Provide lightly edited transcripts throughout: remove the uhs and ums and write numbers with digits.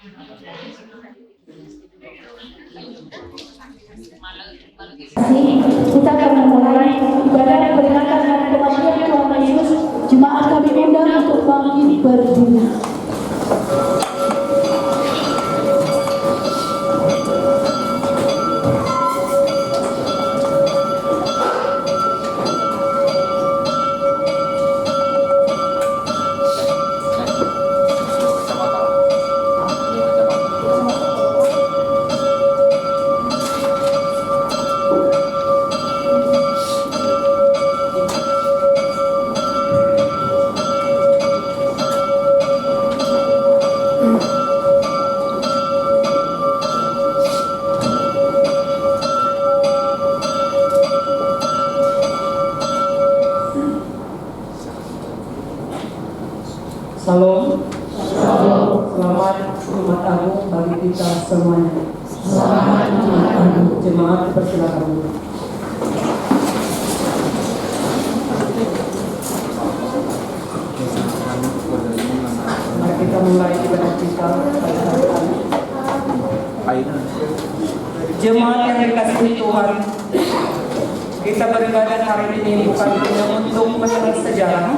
Kita akan memulai ibadah peringatan hari kematian Tuhan Yesus. Jemaat kami undang untuk bangkit berdiri. Salam. Selamat Jumat Agung bagi kita semuanya. Selamat Jumat Agung. Jemaat persilakan. Mari kita mulai ibadah kita pada hari ini. Jemaat yang dikasihi Tuhan, kita beribadah hari ini bukan hanya untuk mengenang sejarah,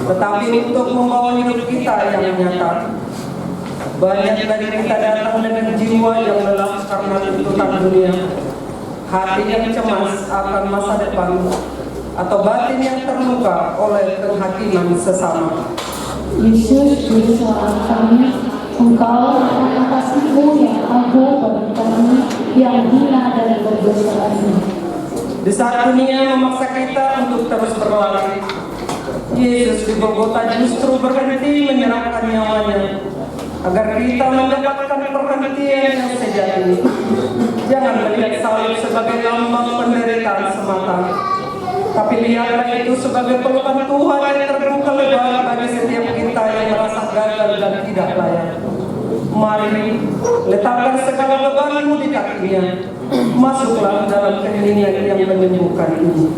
tetapi untuk membawa hidup kita yang nyata. Banyak dari kita datang dengan jiwa yang lelah karena tuntutan dunia, hati yang cemas akan masa depan, atau batin yang terluka oleh kehakiman sesama. Yesus, Juru Selamat kami, Engkau karena kasih-Mu yang agung bagi kami yang hina dan berdosa ini. Di saat dunia memaksa kita untuk terus berlari, Yesus di Golgota justru berhenti menyerahkan nyawanya agar kita mendapatkan perhentian yang sejati. Jangan melihat salib sebagai lambang penderitaan semata, tapi lihatlah itu sebagai pelukan Tuhan yang terbuka lebar bagi setiap kita yang merasa gagal dan tidak layak. Mari letakkan segala bebanmu di kakinya. Masuklah dalam keheningan yang menyembuhkan ini.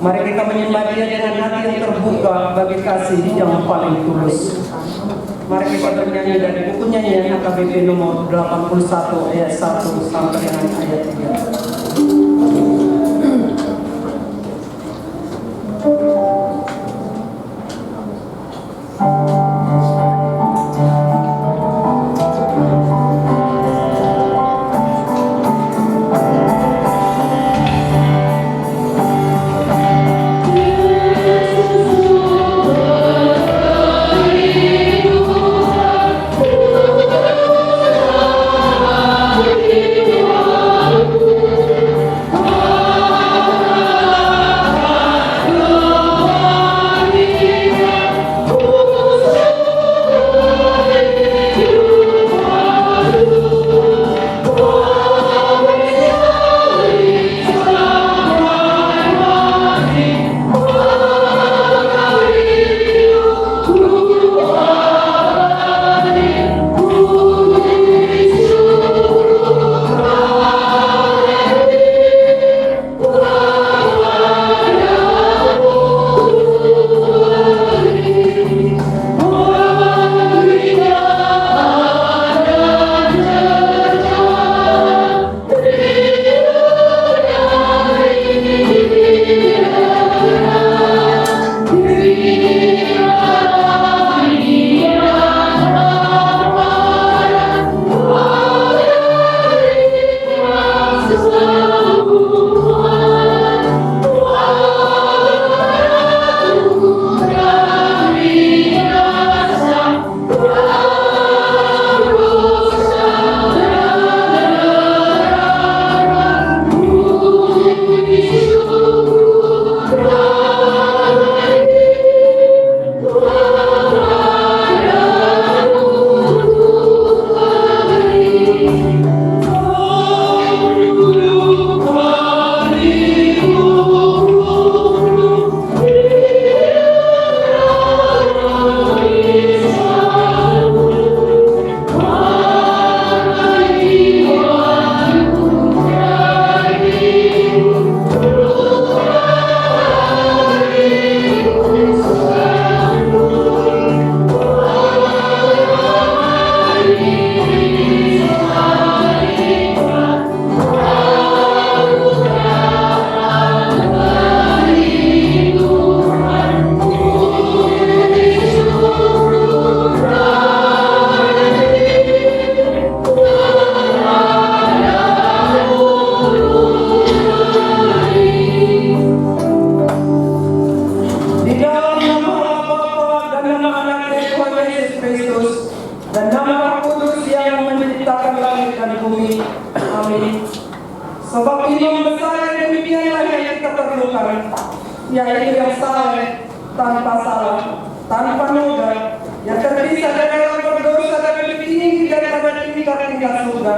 Mari kita menyembah Dia dengan hati yang terbuka bagi kasih yang paling tulus. Mari kita bernyanyi dari buku nyanyian HKBP nomor 81 ayat 1 sampai dengan ayat 3. yaitu yang saleh, tanpa salah, tanpa noda, yang terpisah dari orang berdosa dan lebih tinggi daripada tingkat-tingkat surga,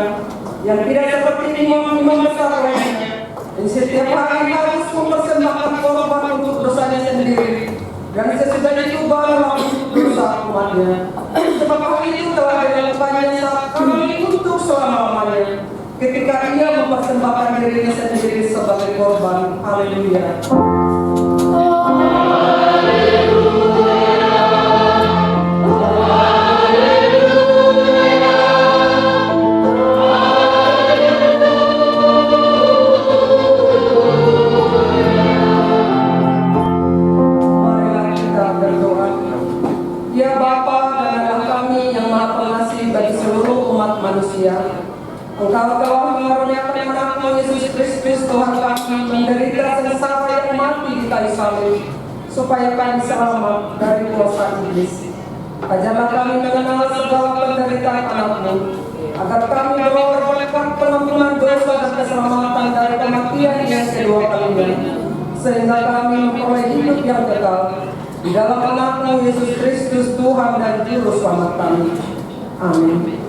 yang tidak seperti imam-imam besar lainnya, yang setiap hari harus mempersembahkan korban untuk dosanya sendiri, dan sesudah itu barulah untuk dosa umatnya. Sebab hal itu telah dilakukannya saat kami untuk selama-lamanya, ketika ia mempersembahkan dirinya sendiri sebagai korban. Haleluya. Engkau telah mengaruniakan anakmu Yesus Kristus Tuhan kami menderita sengsara yang mati di kayu salib, supaya kami selamat dari kuasa iblis. Ajarlah kami mengenal segala penderitaan anakmu, agar kami beroleh pengampunan dosa dan keselamatan dari kematian yang kedua kalinya, sehingga kami memperoleh hidup yang kekal di dalam anakmu Yesus Kristus Tuhan dan Juru Selamat kami. Amin.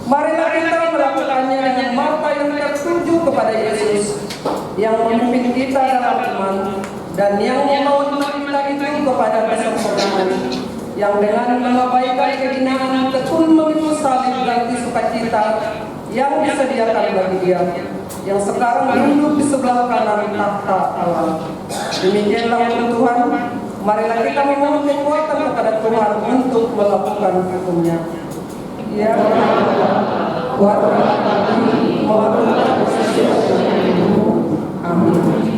Marilah kita melakukannya dengan mata yang tertuju kepada Yesus, yang memimpin kita dalam iman, dan yang membawa kita itu kepada kesempurnaan, yang dengan mengabaikan kehinaan tekun memikul salib ganti sukacita yang disediakan bagi Dia, yang sekarang duduk di sebelah kanan tahta Allah. Demikianlah untuk Tuhan. Marilah kita memohon kekuatan kepada Tuhan untuk melakukan hukum-Nya. Ya Allah, kuatkanlah kami melakukan kesesuaian-Mu. Amin.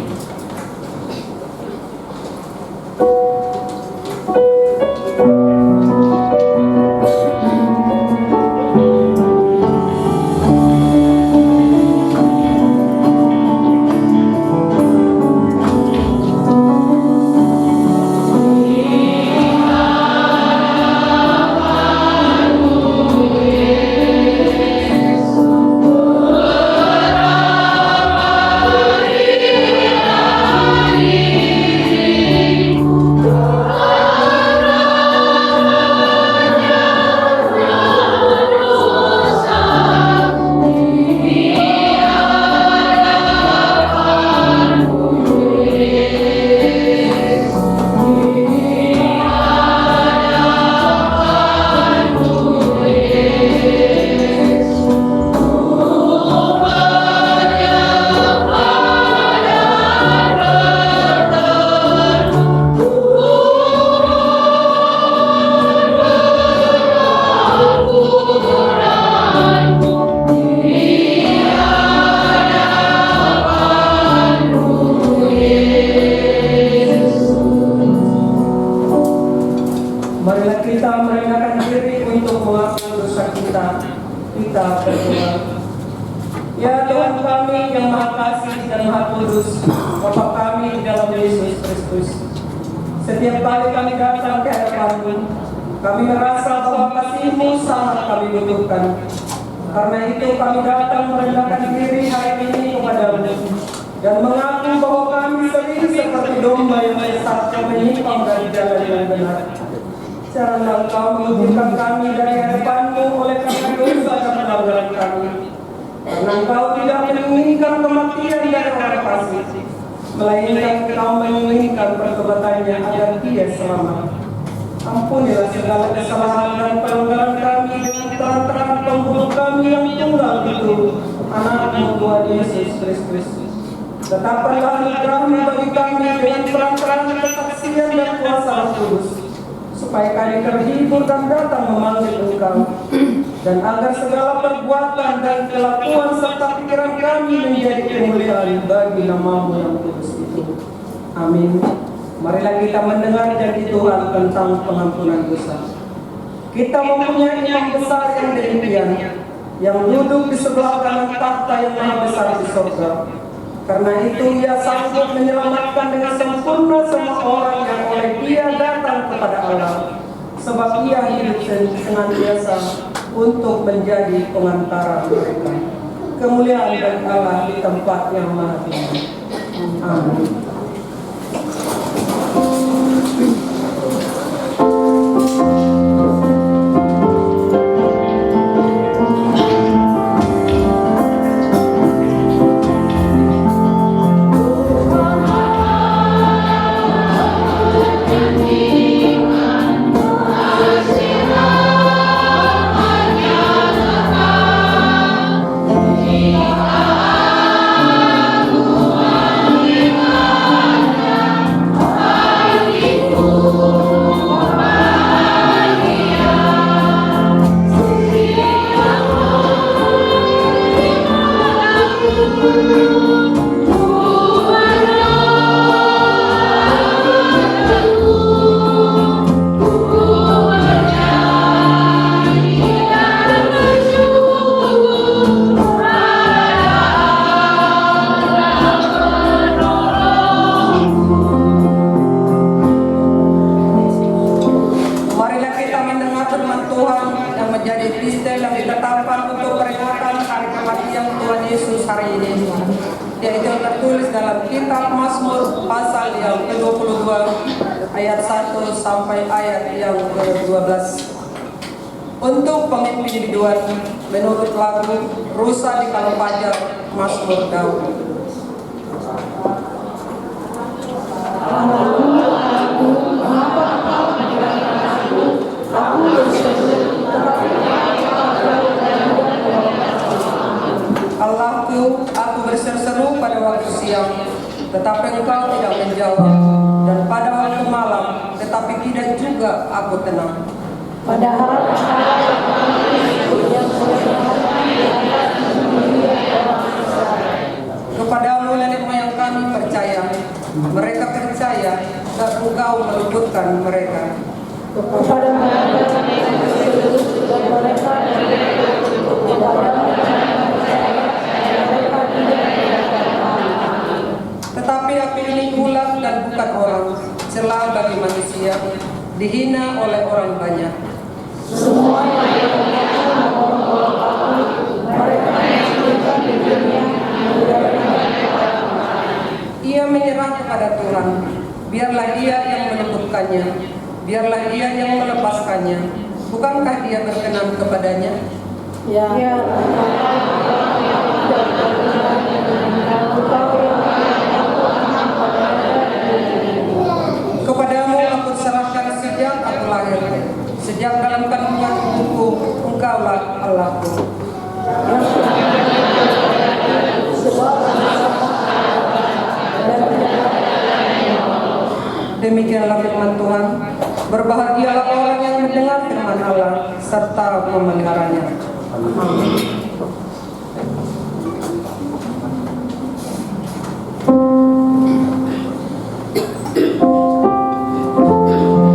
Marilah kita merendahkan diri untuk mengaku dosa kita. Kita berdoa. Ya Tuhan kami yang Maha Kasih dan Maha Kudus, Bapa kami di dalam Yesus Kristus, Setiap kali kami datang ke hadapan-Mu, kami merasa bahwa kasih-Mu sangat kami butuhkan. Karena itu kami datang merendahkan diri hari ini kepada-Mu dan mengaku bahwa kami sering seperti domba yang sesat yang menyimpang dari jalan yang benar. Janganlah Engkau mengucilkan kami dari hadapan-Mu oleh karena dosa dan pelanggaran kami. Karena Engkau tidak menginginkan kematian dari orang fasik, melainkan Engkau menginginkan pertobatannya agar dia selamat. Ampunilah segala kesalahan dan pelanggaran kami dengan terang-terang pembunuh kami yang tunggal itu, Anak-Mu Tuhan Yesus Kristus. Tetapkanlah anugerah-Mu bagi kami dengan terang-terang kesaksian dan kuasa Roh Kudus, supaya kami terhibur dan datang memanggil Engkau, dan agar segala perbuatan dan kelakuan serta pikiran kami menjadi kemuliaan bagi nama-Mu yang kudus itu. Amin. Marilah kita mendengar janji Tuhan tentang pengampunan dosa. Kita mempunyai imam besar yang demikian, yang duduk di sebelah kanan tahta yang maha besar di surga. Karena itu Ia sanggup menyelamatkan dengan sempurna semua orang yang oleh Dia datang kepada Allah, sebab Ia hidup senantiasa untuk menjadi pengantara mereka. Kemuliaan bagi Allah di tempat yang maha tinggi. Amin. Yaitu tertulis dalam kitab Mazmur pasal yang ke-22 ayat 1 sampai ayat yang ke-12. Untuk pemimpin biduan menurut lagu Rusa di Kalau Fajar, Mazmur Daud. Allahku, aku berseru-seru pada waktu siang, tetapi Engkau tidak menjawab, dan pada waktu malam, tetapi tidak juga aku tenang. Padahal kepadamu nenek moyang kami percaya, mereka percaya dan Engkau meluputkan mereka. kepada Tetapi aku ini ulat dan bukan orang, celah bagi manusia, dihina oleh orang banyak. semua yang mereka Ia menyerah kepada Tuhan, biarlah Dia yang menyebutkannya, biarlah Dia yang melepaskannya. Bukankah Dia berkenan kepadanya? ya Kepadamu aku serahkan sejak aku lahir, sejak dalam kandungan ibuku, Engkaulah Allahku. Demikianlah firman Tuhan. Berbahagialah orang yang mendengar firman Allah serta memeliharanya. Amin. Hallelujah.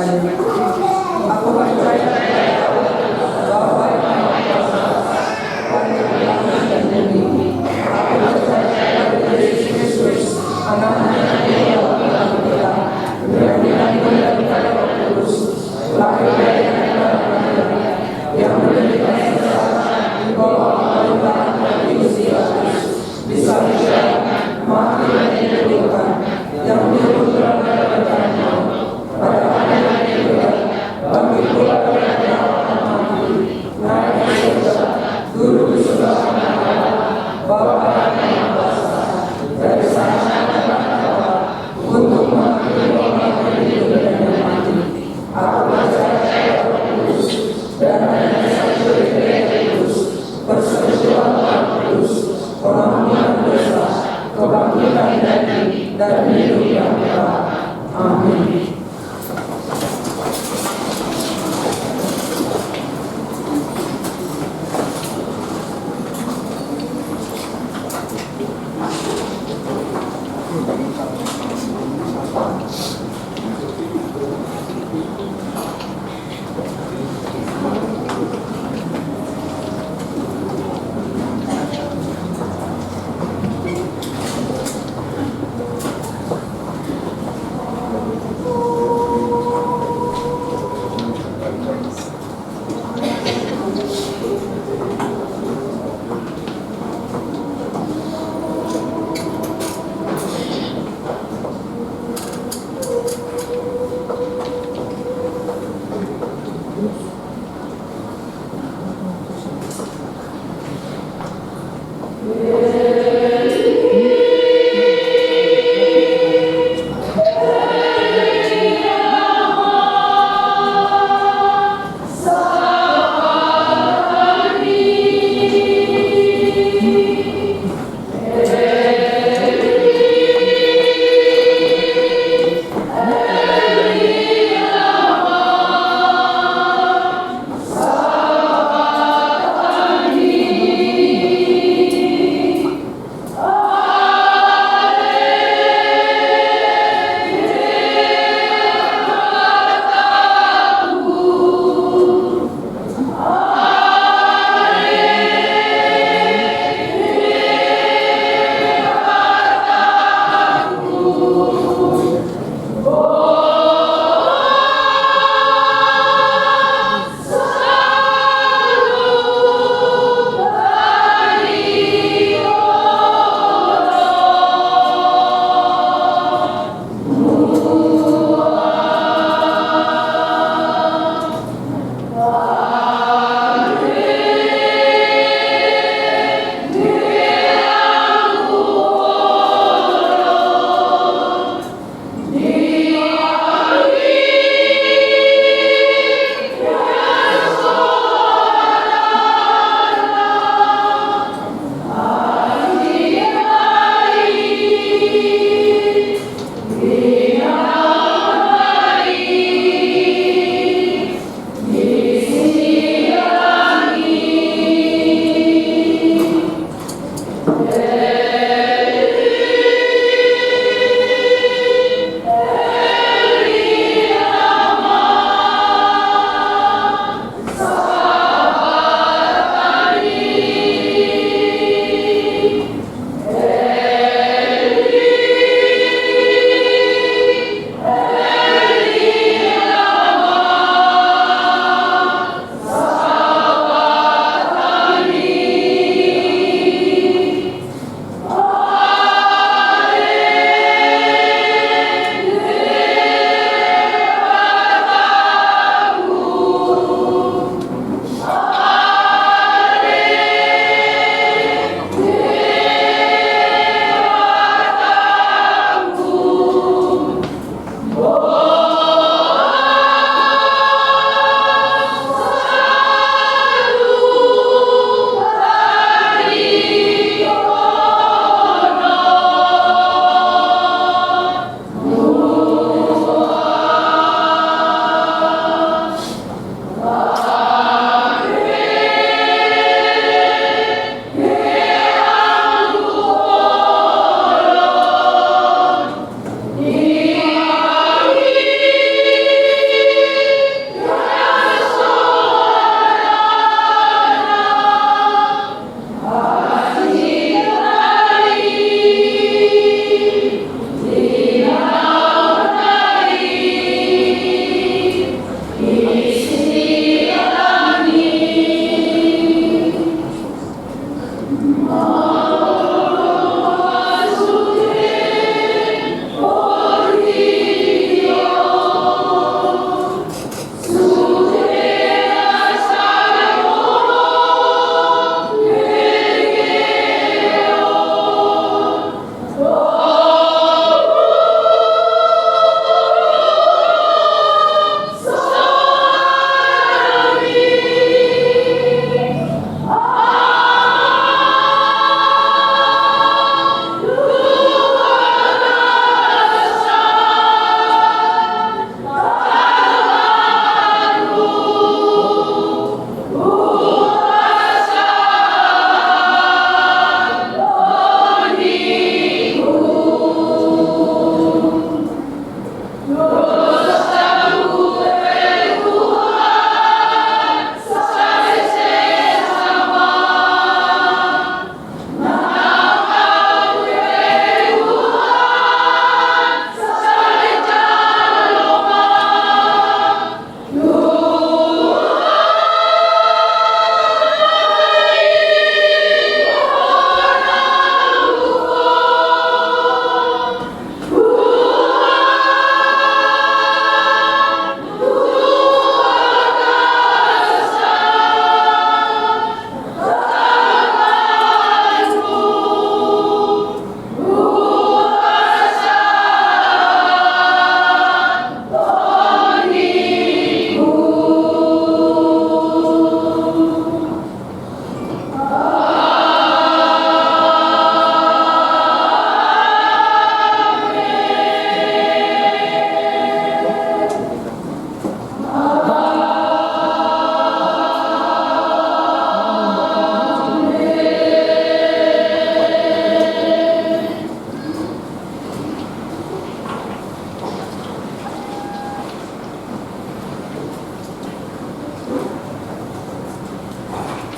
melakukannya. Aku percaya bahwa aku percaya pada Yesus Kristus, Anak-Nya yang kita, yang dilahirkan dari Roh Kudus, lahir dari yang menderita di bawah pemerintahan Pontius Pilatus, disalibkan, mati dan dihidupkan, yang dikurban pada pada hari yang ketiga, bangkit pula dari antara mati, naik ke surga, duduk di sebelah kanan Allah, Bapa yang kuasa, dari sana untuk mengakhiri orang yang hidup dan yang mati. Aku percaya pada Roh Kudus dan hanya satu Gereja Kudus, persekutuan Roh Kudus, pengampunan dosa, kebangkitan dari dan hidup yang kekal. Amin.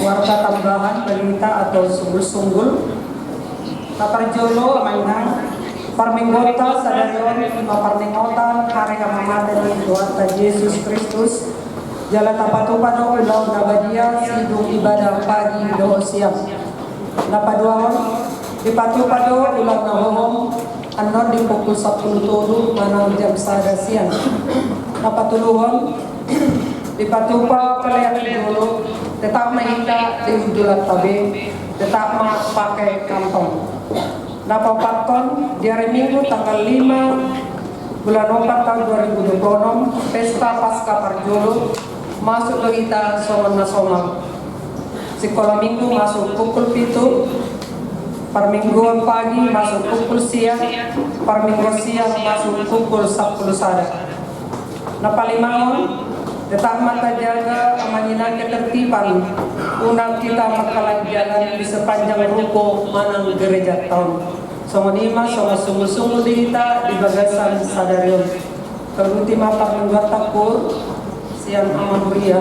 warga tambahan balita atau sunggul-sunggul Kaparjolo mainan Parminggota sadarion maparningotan hari kamamaten ni Tuhan Yesus Kristus jala tapatupado ilaw nabadia sidung ibadah pagi do siang napaduahon dipatupado ilaw na hohom anon di pukul 10 tulu manang jam sada siang napatuluhon dipatupa palayak dulu tetap mahita di udulat tabi tetap pakai kantong napapakton di hari Minggu tanggal 5 bulan 4 tahun 2026 pesta Pasca Parjolo masuk ke kita songon nasional sekolah minggu masuk pukul 7 permingguan pagi masuk pukul siang permingguan siang masuk pukul 10 sore napalimangon tetap mata jaga amanina ketertiban unang kita makalan jalan di sepanjang ruko manang gereja tahun songonima songo sungguh-sungguh dita di bagasan sadarion kelutima parmingguan takul siang amanuria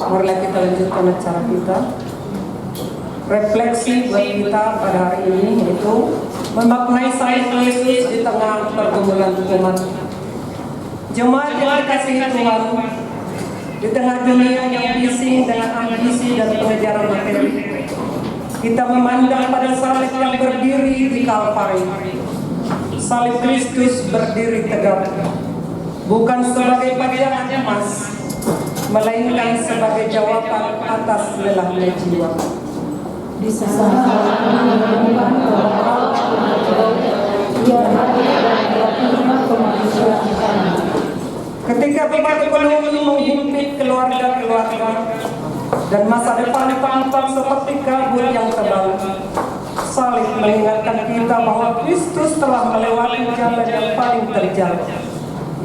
Marilah kita lanjutkan acara kita. Refleksi buat kita pada hari ini yaitu memaknai salib Yesus di tengah pergumulan umat. Jemaat yang dikasihi Tuhan, di tengah dunia yang bising dengan ambisi dan pengejaran materi, kita memandang pada salib yang berdiri di Kalvari. Salib Kristus berdiri tegak, bukan sebagai pajangan emas, melainkan sebagai jawaban atas lelahnya jiwa. Di sana menemukan bahwa ia hadir dan menerima kemanusiaan kami. Ketika beban ekonomi menghimpit keluarga-keluarga dan masa depan tampak seperti kabut yang tebal, salib mengingatkan kita bahwa Kristus telah melewati jalan yang paling terjal.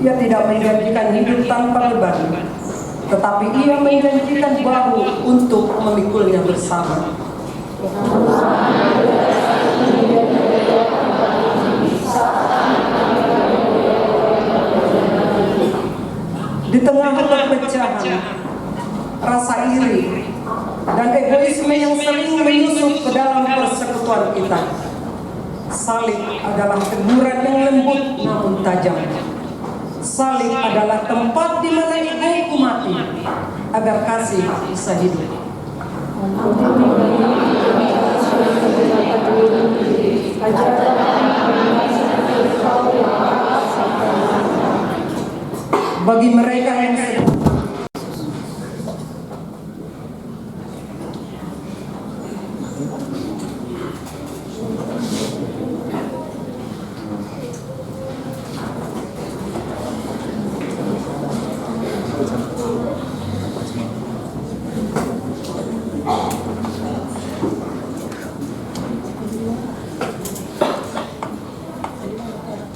Ia tidak menjanjikan hidup tanpa beban, tetapi ia menjanjikan bahu untuk memikulnya bersama. Di tengah perpecahan, rasa iri, dan egoisme yang sering menyusup ke dalam persekutuan kita, salib adalah teguran yang lembut namun tajam. Salib adalah tempat di mana egoku mati agar kasih bisa hidup.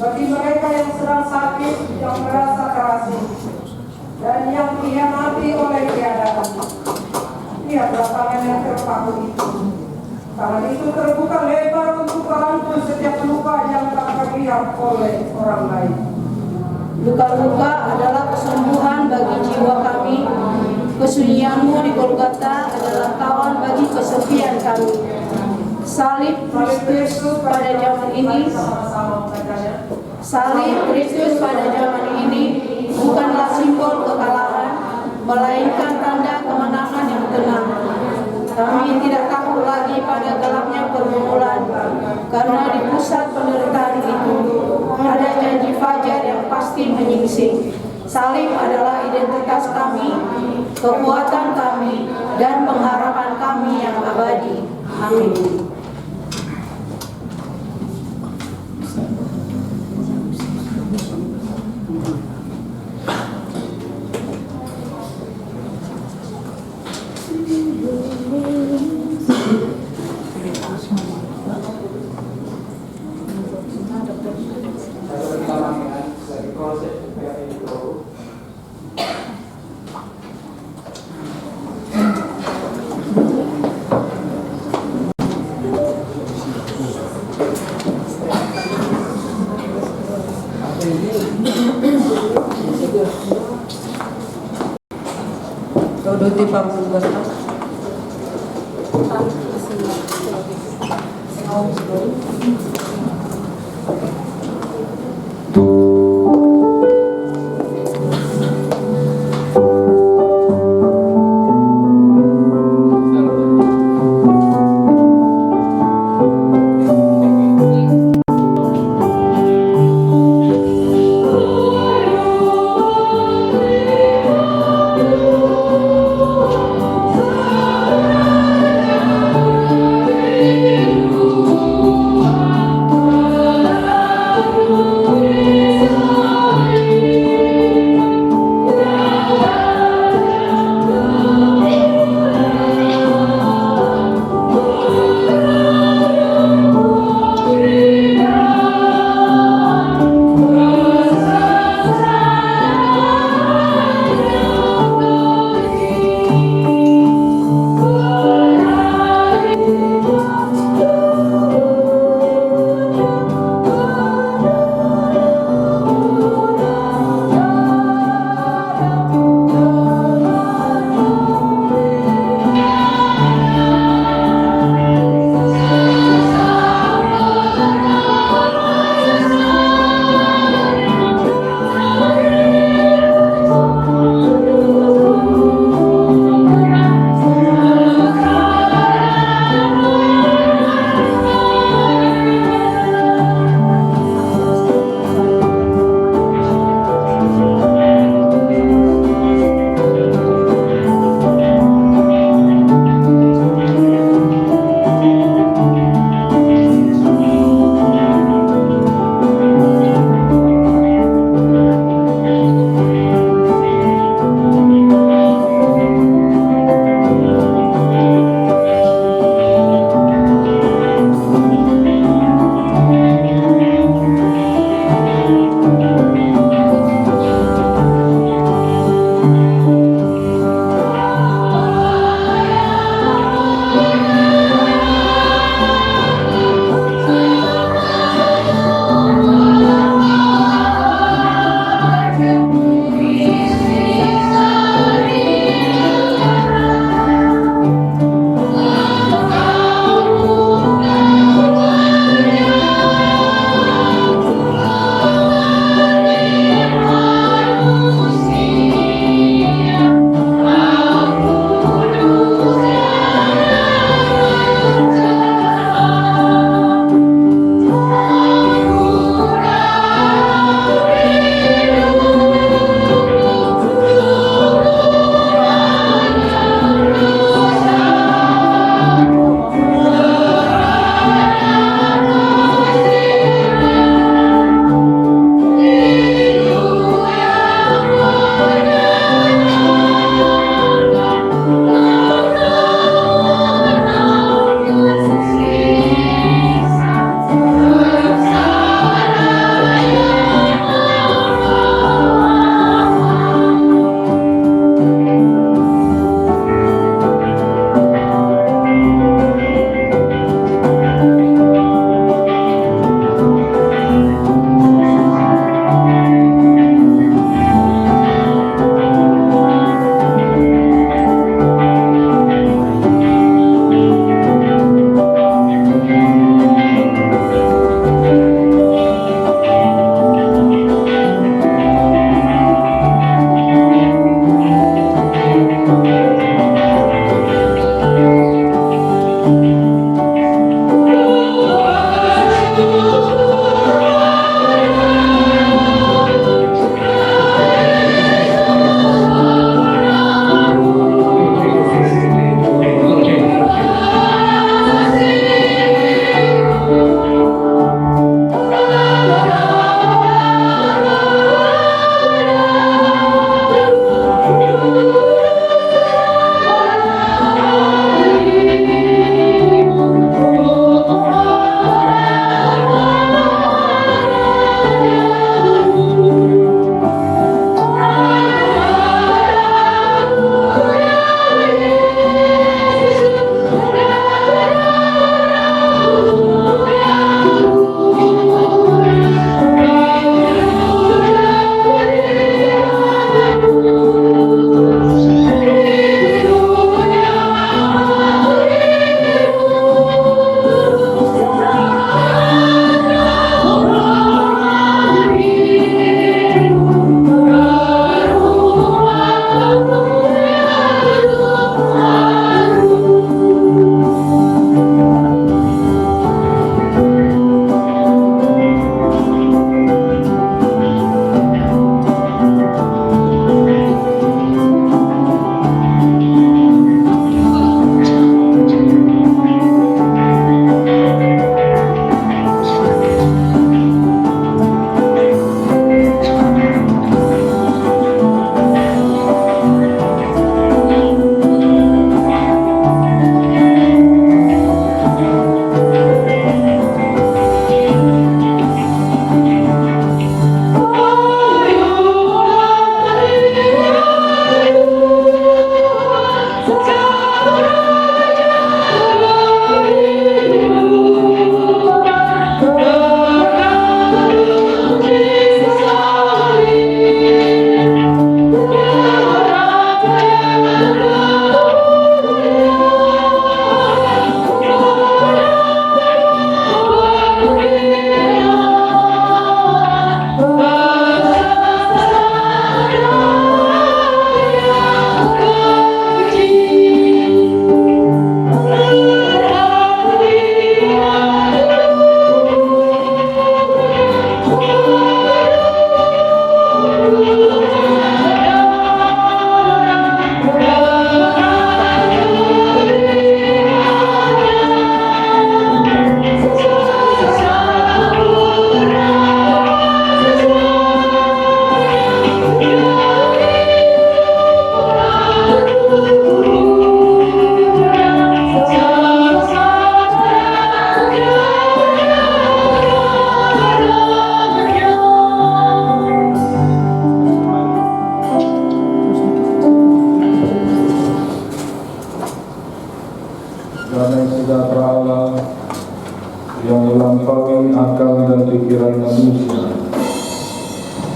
Bagi mereka yang sedang sakit, yang merasa terasing, dan yang dikhianati oleh keadaan. Lihatlah tangan yang terpaku itu. Tangan itu terbuka lebar untuk merangkul setiap luka yang tak terlihat oleh orang lain. Luka-luka adalah kesembuhan bagi jiwa kami. Kesunyianmu di Golgota adalah kawan bagi kesepian kami. Salib Kristus pada zaman ini, salib Kristus pada zaman ini bukanlah simbol kekalahan, melainkan tanda kemenangan yang tenang. Kami tidak takut lagi pada gelapnya pergumulan, karena di pusat penderitaan itu ada janji fajar yang pasti menyingsing. Salib adalah identitas kami, kekuatan kami, dan pengharapan kami yang abadi. Amin. Duti pamungkas.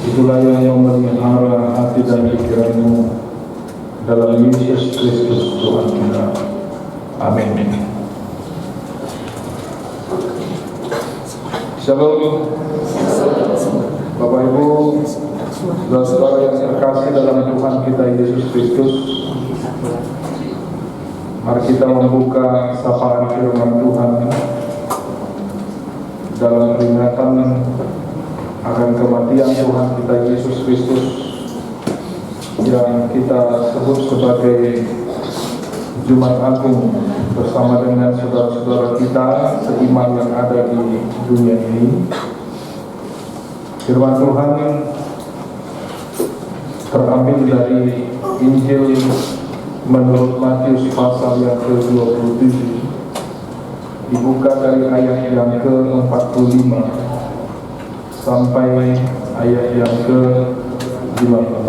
Itulah yang memelihara hati dan pikiranmu dalam Yesus Kristus Tuhan kita. Amin. Shalom. Bapak Ibu, saudara-saudara yang terkasih dalam Tuhan kita Yesus Kristus, mari kita membuka sapaan firman Tuhan dalam peringatan akan kematian Tuhan kita Yesus Kristus yang kita sebut sebagai Jumat Agung, bersama dengan saudara-saudara kita seiman yang ada di dunia ini. Firman Tuhan terambil dari Injil menurut Matius pasal yang ke-27, dibuka dari ayat yang ke-45 sampai ayat yang ke-56.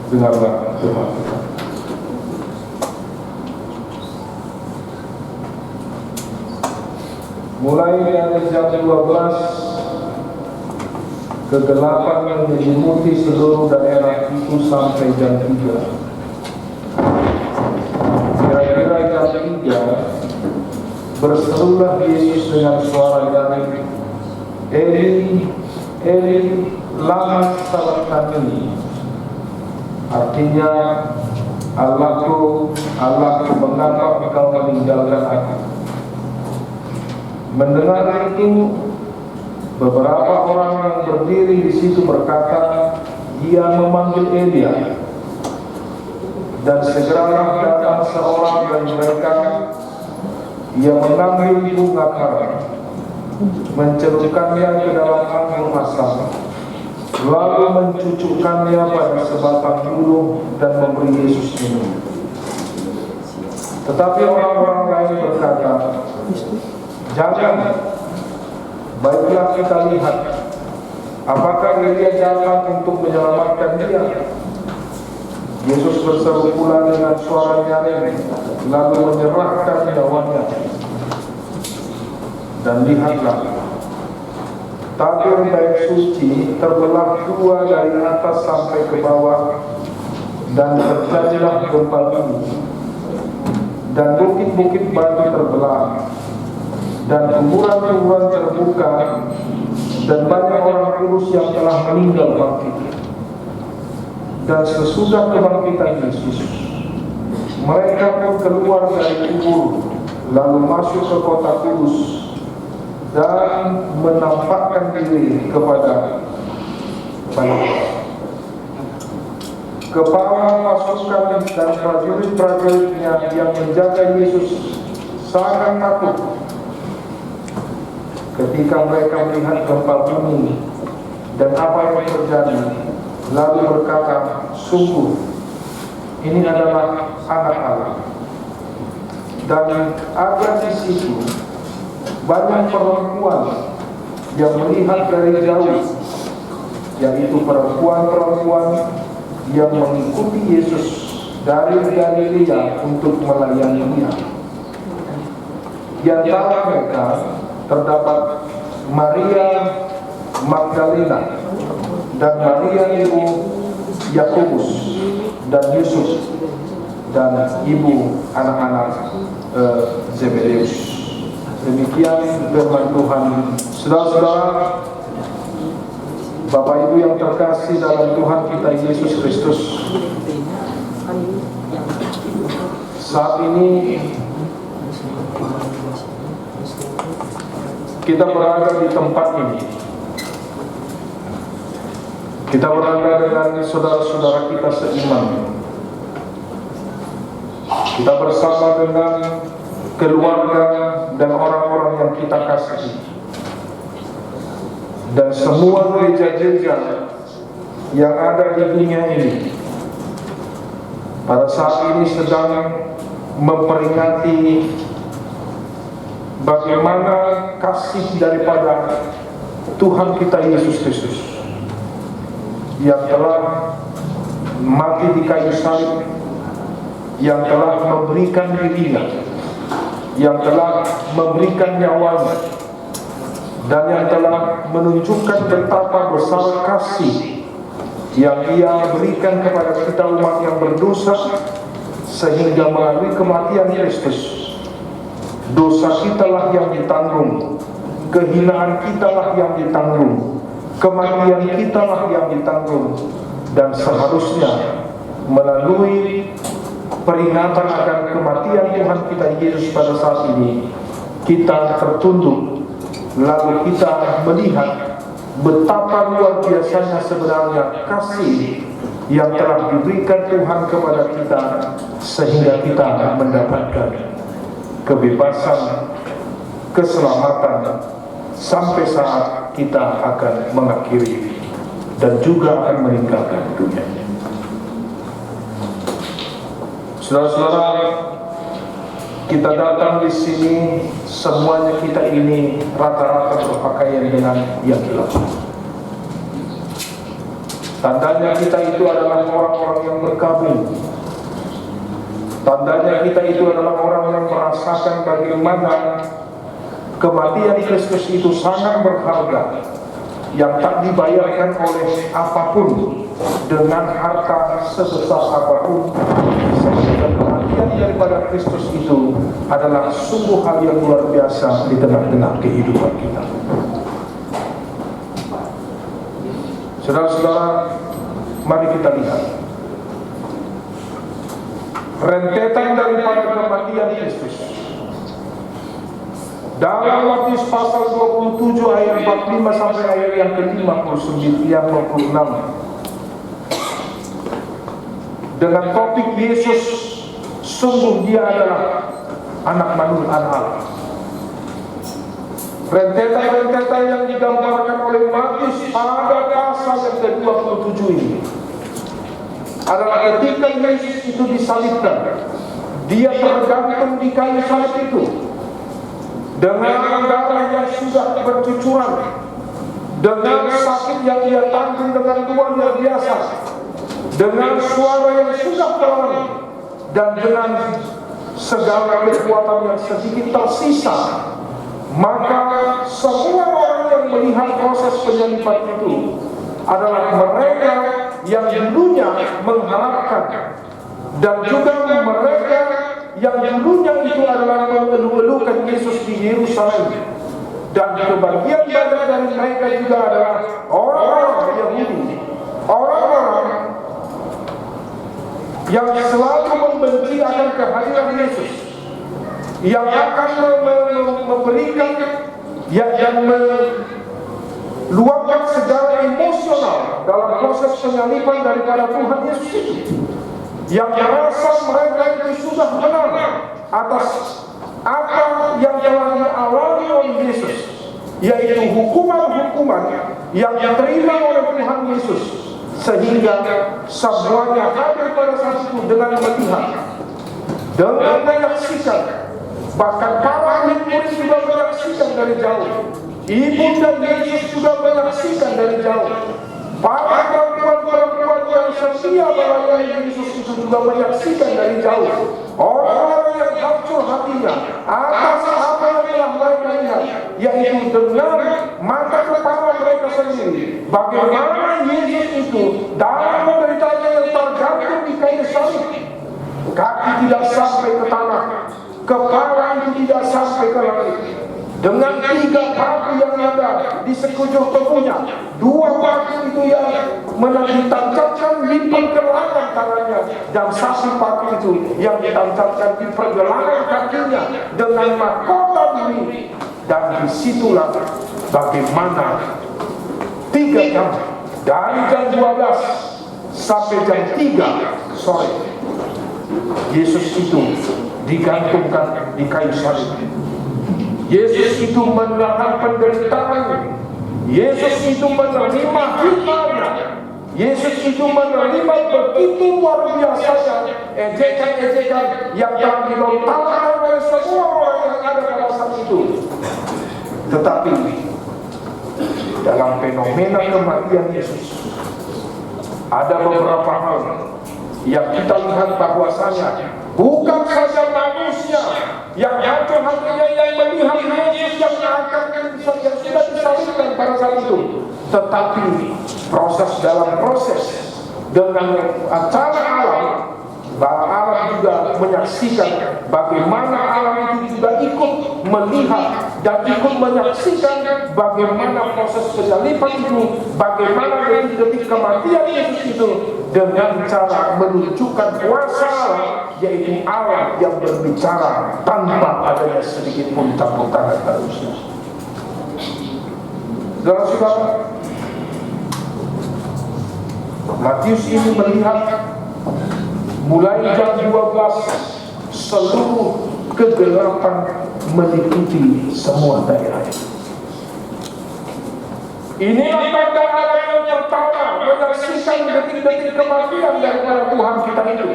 Dengarlah firman Tuhan. Mulai dari jam 12, kegelapan menyelimuti seluruh daerah itu sampai jam 3. Kira-kira jam 3, berserulah Yesus dengan suara nyaring, Eli, Eli, lama sabachthani. Artinya, Allahku, Allahku, mengapa engkau meninggalkan aku? Mendengar itu, beberapa orang yang berdiri di situ berkata, dia memanggil Elia. Dan segeralah datang seorang dari mereka, ia mengambil bunga karam, mencelupkannya ke dalam anggur asam, lalu mencucukkannya pada sebatang bulu dan memberi Yesus minum. Tetapi orang-orang lain berkata, jangan, baiklah kita lihat, apakah Elia datang untuk menyelamatkan dia. Yesus berseru pula dengan suara nyaring, lalu menyerahkan nyawanya. Dan lihatlah, tabir bait suci terbelah dua dari atas sampai ke bawah, dan terjadilah gempa bumi, dan bukit-bukit batu terbelah, dan kuburan-kuburan terbuka, dan banyak orang kudus yang telah meninggal bangkit. Dan sesudah kebangkitan Yesus, mereka pun keluar dari kubur, lalu masuk ke kota kudus dan menampakkan diri kepada banyak. Kepala pasukan dan prajurit-prajuritnya yang menjaga Yesus sangat takut ketika mereka melihat gempa bumi dan apa yang terjadi, lalu berkata, sungguh ini adalah anak Allah. Dan ada di situ banyak perempuan yang melihat dari jauh, yaitu perempuan-perempuan yang mengikuti Yesus dari Galilea untuk melayani Dia. Di antara mereka terdapat Maria Magdalena dan Maria ibu Yakobus dan Yusuf dan ibu anak-anak Zebedeus. Demikian firman Tuhan. Saudara-saudara, Bapak Ibu yang terkasih dalam Tuhan kita Yesus Kristus, saat ini kita berada di tempat ini. Kita berada dengan saudara-saudara kita seiman. Kita bersama dengan keluarga dan orang-orang yang kita kasihi. Dan semua gereja-gereja yang ada di dunia ini pada saat ini sedang memperingati bagaimana kasih daripada Tuhan kita Yesus Kristus yang telah mati di kayu salib, yang telah memberikan dirinya, yang telah memberikan nyawanya dan yang telah menunjukkan betapa besar kasih yang Ia berikan kepada kita umat yang berdosa, sehingga melalui kematian Kristus dosa kitalah yang ditanggung, kehinaan kitalah yang ditanggung, kematian kitalah yang ditanggung, dan seharusnya melalui peringatan akan kematian Tuhan kita Yesus pada saat ini, kita tertunduk, lalu kita melihat betapa luar biasanya sebenarnya kasih yang telah diberikan Tuhan kepada kita, sehingga kita mendapatkan kebebasan, keselamatan sampai saat kita akan mengakhiri dan juga akan meninggalkan dunia ini. Saudara-saudara, kita datang di sini, semuanya kita ini rata-rata berpakaian dengan yang gelap. Tandanya kita itu adalah orang-orang yang berkabung. Tandanya kita itu adalah orang yang merasakan bagaimana kematian Kristus itu sangat berharga, yang tak dibayarkan oleh apapun dengan harta sebesar apapun. Sehingga kematian daripada Kristus itu adalah sungguh hal yang luar biasa di tengah-tengah kehidupan kita. Saudara-saudara, mari kita lihat rentetan daripada kematian Kristus. Dalam Matius pasal 27 ayat 45 sampai ayat yang ke-56, dengan topik Yesus sungguh Dia adalah anak manusia Allah. Rentetan-rentetan yang digambarkan oleh Matius pada pasal yang ke-27 ini adalah ketika Yesus itu disalibkan, Dia tergantung di kayu salib itu dengan darah yang sudah bercucuran, dengan sakit yang Dia tanggung dengan luar biasa, dengan suara yang sudah pelan, dan dengan segala kekuatan yang sedikit tersisa. Maka semua orang yang melihat proses penyaliban itu adalah mereka yang dulunya mengharapkan, dan juga mereka yang dulunya itu adalah mengeluh-elukan Yesus di Yerusalem, dan kebagian banyak dari mereka juga adalah orang-orang Yahudi, orang-orang yang selalu membenci akan kehadiran Yesus, yang akan memberikan dan meluapkan segala emosional dalam proses penyaliban daripada Tuhan Yesus itu, yang merasa mereka itu sudah menang atas apa yang telah dialami oleh Yesus, yaitu hukuman-hukuman yang diterima oleh Tuhan Yesus, sehingga semuanya hadir pada saat itu dengan melihat, dengan menyaksikan. Bahkan para murid juga menyaksikan dari jauh. Ibunda Yesus juga menyaksikan dari jauh. Para perempuan-perempuan yang setia melayani Yesus itu juga menyaksikan dari jauh. Orang-orang yang hancur hatinya atas apa yang telah mereka lihat, yaitu dengan mata kepala mereka sendiri, bagaimana Yesus itu dalam menderitanya yang tergantung di kayu salib, kaki tidak sampai ke tanah, kepala itu tidak sampai ke langit, dengan 3 batu yang ada di sekujur tubuhnya. 2 batu itu yang ditancapkan di pergelangan tangannya, dan 1 batu itu yang ditancapkan di pergelangan kakinya dengan mahkota bumi. Dan disitulah bagaimana 3 jam, dari jam 12 sampai jam 3 sore, Yesus itu digantungkan di kayu salib. Yesus itu menahan penderitaan. Yesus itu menerima hikmahnya. Yesus itu menerima begitu luar biasanya ejekan-ejekan yang telah dilontarkan oleh semua orang yang ada pada saat itu. Tetapi dalam fenomena kematian Yesus ada beberapa hal yang kita lihat bahwasanya Bukan saja manusia yang hati-hatinya yang melihat Yesus yang sudah disalibkan pada saat itu, tetapi dalam proses dengan acara alam, bahwa alam juga menyaksikan bagaimana alam itu juga ikut melihat dan ikut menyaksikan bagaimana proses penyaliban itu, bagaimana detik-detik kematian Yesus itu, dengan cara menunjukkan kuasa Allah, yaitu Allah yang berbicara tanpa adanya sedikit pun campur tangan manusia. Saudara-saudara, Matius ini melihat mulai jam 12 seluruh kegelapan meliputi semua daerah. Inilah tanda alam yang pertama menyaksikan detik-detik kematian daripada Tuhan kita itu.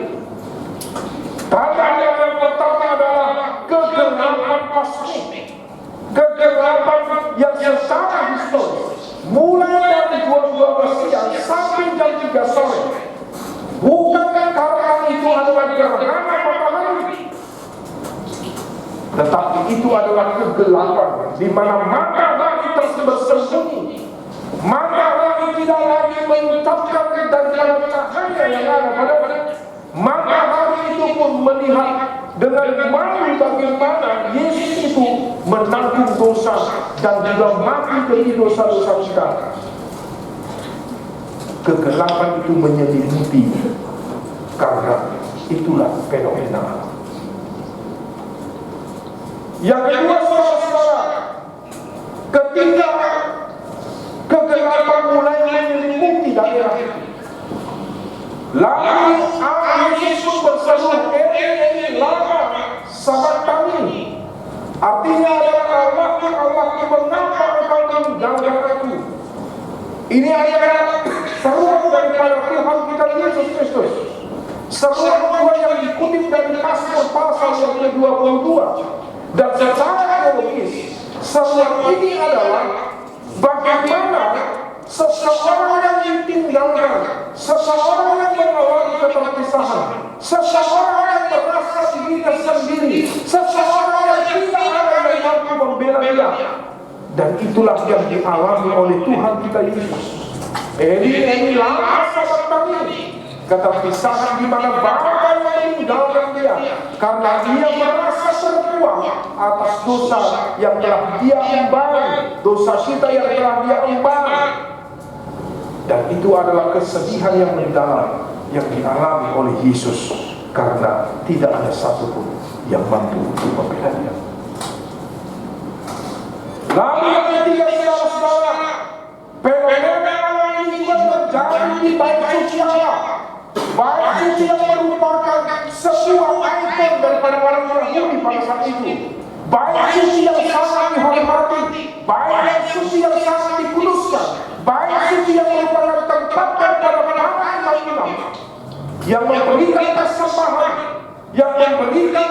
Tanda alam yang pertama adalah kegelapan kosmik, kegelapan yang secara historis mulai dari 12 siang sampai jam 3 sore. Bukan karena itu adalah gerhana matahari, tetapi itu adalah kegelapan di mana matahari tersebut bersembunyi. Matahari tidak lagi mengucapkan daripada cahaya yang ada padanya. Matahari itu pun melihat dengan malu bagaimana Yesus itu menanggung dosa dan juga mati demi dosa-dosa kita. Kegelapan itu menyelimuti karena itulah fenomena alam. Yang kedua, saudara-saudara, ketika kegelapan mulai menyelimuti daerah itu, lalu Yesus pun berseru, "Eli lama sabachthani." Artinya adalah Allah, mengapa engkau meninggalkan aku? Ini adalah seruan daripada Tuhan kita Yesus Kristus. Seruan Tuhan yang dikutip dari Mazmur pasal yang ke-22. Dan secara logis, seruan ini adalah bagaimana seseorang yang ditinggalkan, seseorang yang mengalami keterpisahan, seseorang yang merasa dirinya sendiri, seseorang yang tidak ada yang mampu membela dia. Dan itulah yang dialami oleh Tuhan kita Yesus. Eli lama sabachthani, keterpisahan di mana Bapa meninggalkan dia karena dia merasa terbuang atas dosa yang telah dia emban, dosa kita yang telah dia emban. Dan itu adalah kesedihan yang mendalam yang dialami oleh Yesus karena tidak ada satupun yang mampu untuk membela dia. Lalu yang ketiga, saudara-saudara, fenomena alam ini juga terjadi di bait suci Allah. Bait suci yang merupakan sebuah ikon daripada orang Yahudi pada saat itu. Bait suci yang sangat dihormati, bait suci yang sangat dikuduskan, bait suci yang merupakan tempat daripada para imam-imam yang memberikan persembahan, yang memberikan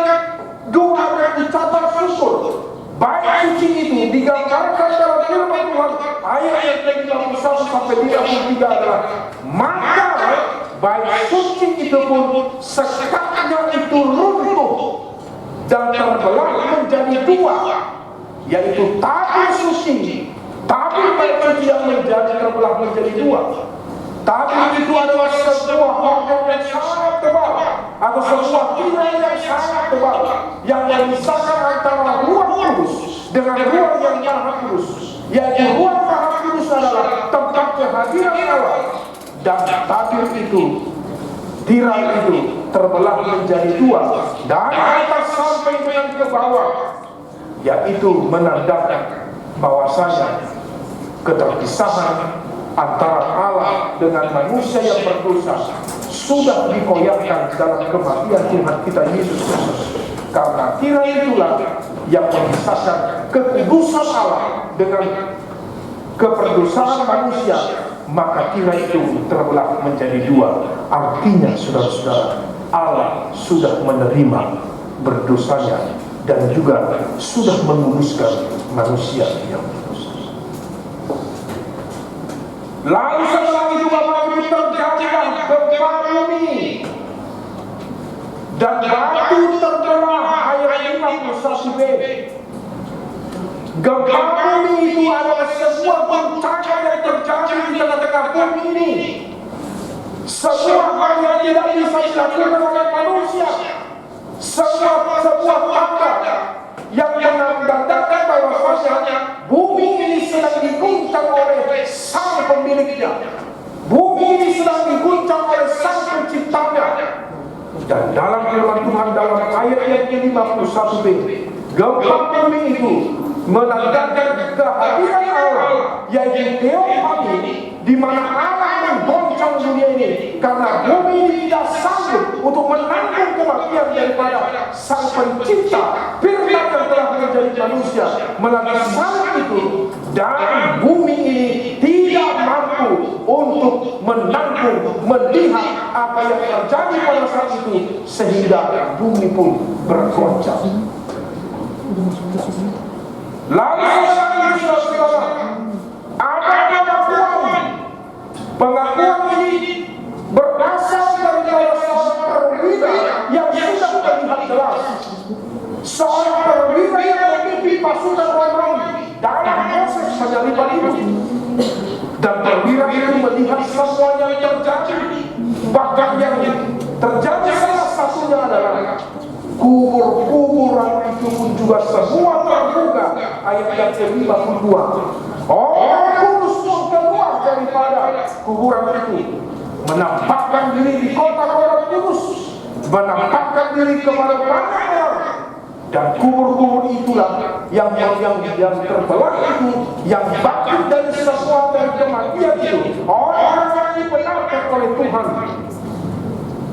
doa dan ucapan syukur. Bait suci itu digambarkan dalam firman Tuhan ayat yang ke-51 sampai 53 adalah, maka bait suci itu pun sekatnya itu runtuh dan terbelah menjadi dua, yaitu tabir suci, tabir bait suci yang terbelah menjadi dua. Tabir itu adalah sebuah hormat yang sangat tebal atau sebuah tirai yang sangat tebal yang memisahkan antara ruang kudus dengan ruang yang maha kudus, yaitu ruang maha kudus adalah tempat kehadiran Allah, dan tabir itu, tirai itu terbelah menjadi dua dari atas sampai dengan ke bawah, yaitu menandakan bahwasanya keterpisahan antara Allah dengan manusia yang berdosa sudah dikoyakkan dalam kematian Tuhan kita Yesus Kristus. Karena tirai itulah yang memisahkan kekudusan Allah dengan keperdosaan manusia, maka tirai itu terbelah menjadi dua. Artinya, saudara-saudara, Allah sudah menerima berdosanya dan juga sudah menguduskan manusia yang berdosa. Lalu setelah itu Bapak Ibu terjadilah gempa bumi. dan batu terbelah. Ayat 51b. Gempa bumi itu adalah sebuah guncangan yang terjadi di tengah-tengah bumi ini. Sebuah hal yang tidak bisa dilakukan oleh manusia. Sebuah tanda yang menandakan bahwasanya bumi ini sedang diguncang oleh sang pemiliknya. Bumi ini sedang diguncang oleh sang penciptanya. Dan dalam firman Tuhan dalam ayat yang ke-51b, gempa bumi itu menandakan kehadiran Allah, yaitu teofani, di mana Allah menggoncang dunia ini karena bumi ini tidak sanggup untuk menanggung kematian daripada sang pencipta firman yang telah menjadi manusia melalui salib itu, dan bumi ini tidak mampu untuk menanggung melihat apa yang terjadi pada saat itu, sehingga bumi pun bergoncang. Lalu saudara-saudara, ada pengakuan ini berasal dari seorang perwira yang sudah terlihat jelas, seorang perwira yang memimpin pasukan Romawi dalam proses penyaliban itu, dan perwira itu melihat semua yang terjadi. Bahkan yang terjadi salah satunya adalah kuburan itu pun juga semua terbuka. Ayat yang ke-52, orang kudus pun keluar daripada kuburan itu, menampakkan diri di kota-kota kudus, menampakkan diri kepada banyak orang. Dan kubur-kubur itulah yang terbelah itu, yang bangkit dari semua dari kematian itu, orang yang dibenarkan oleh Tuhan.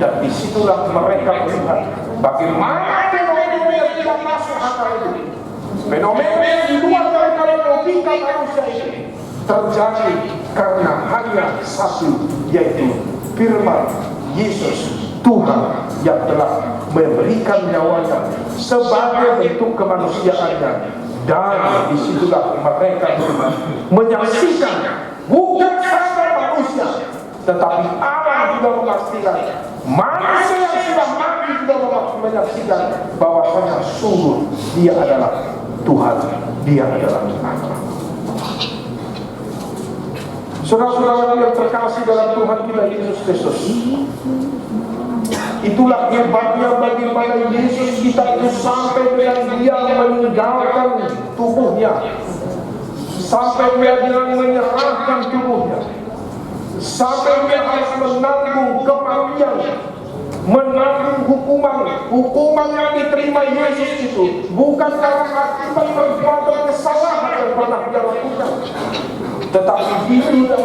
Dan disitulah mereka melihat bagaimana fenomena yang tidak masuk akal itu, fenomena yang di luar daripada logika manusia ini, terjadi karena hanya satu, yaitu firman Yesus Tuhan yang telah memberikan nyawanya sebagai bentuk kemanusiaannya. Dan disitulah mereka menyaksikan bukan saja manusia, tetapi Allah juga memastikan manusia yang sudah mati juga menyaksikan bahwasanya sungguh dia adalah Tuhan, dia adalah Allah. Saudara-saudara yang terkasih dalam Tuhan kita Yesus Kristus, itulah hebatnya bagaimana Yesus kita itu sampai dengan dia meninggalkan tubuhnya, sampai dia menyerahkan tubuhnya, sampai dia harus menanggung kematian, menanggung hukuman yang diterima Yesus itu bukan karena akibat perbuatan kesalahan yang pernah dia lakukan, tetapi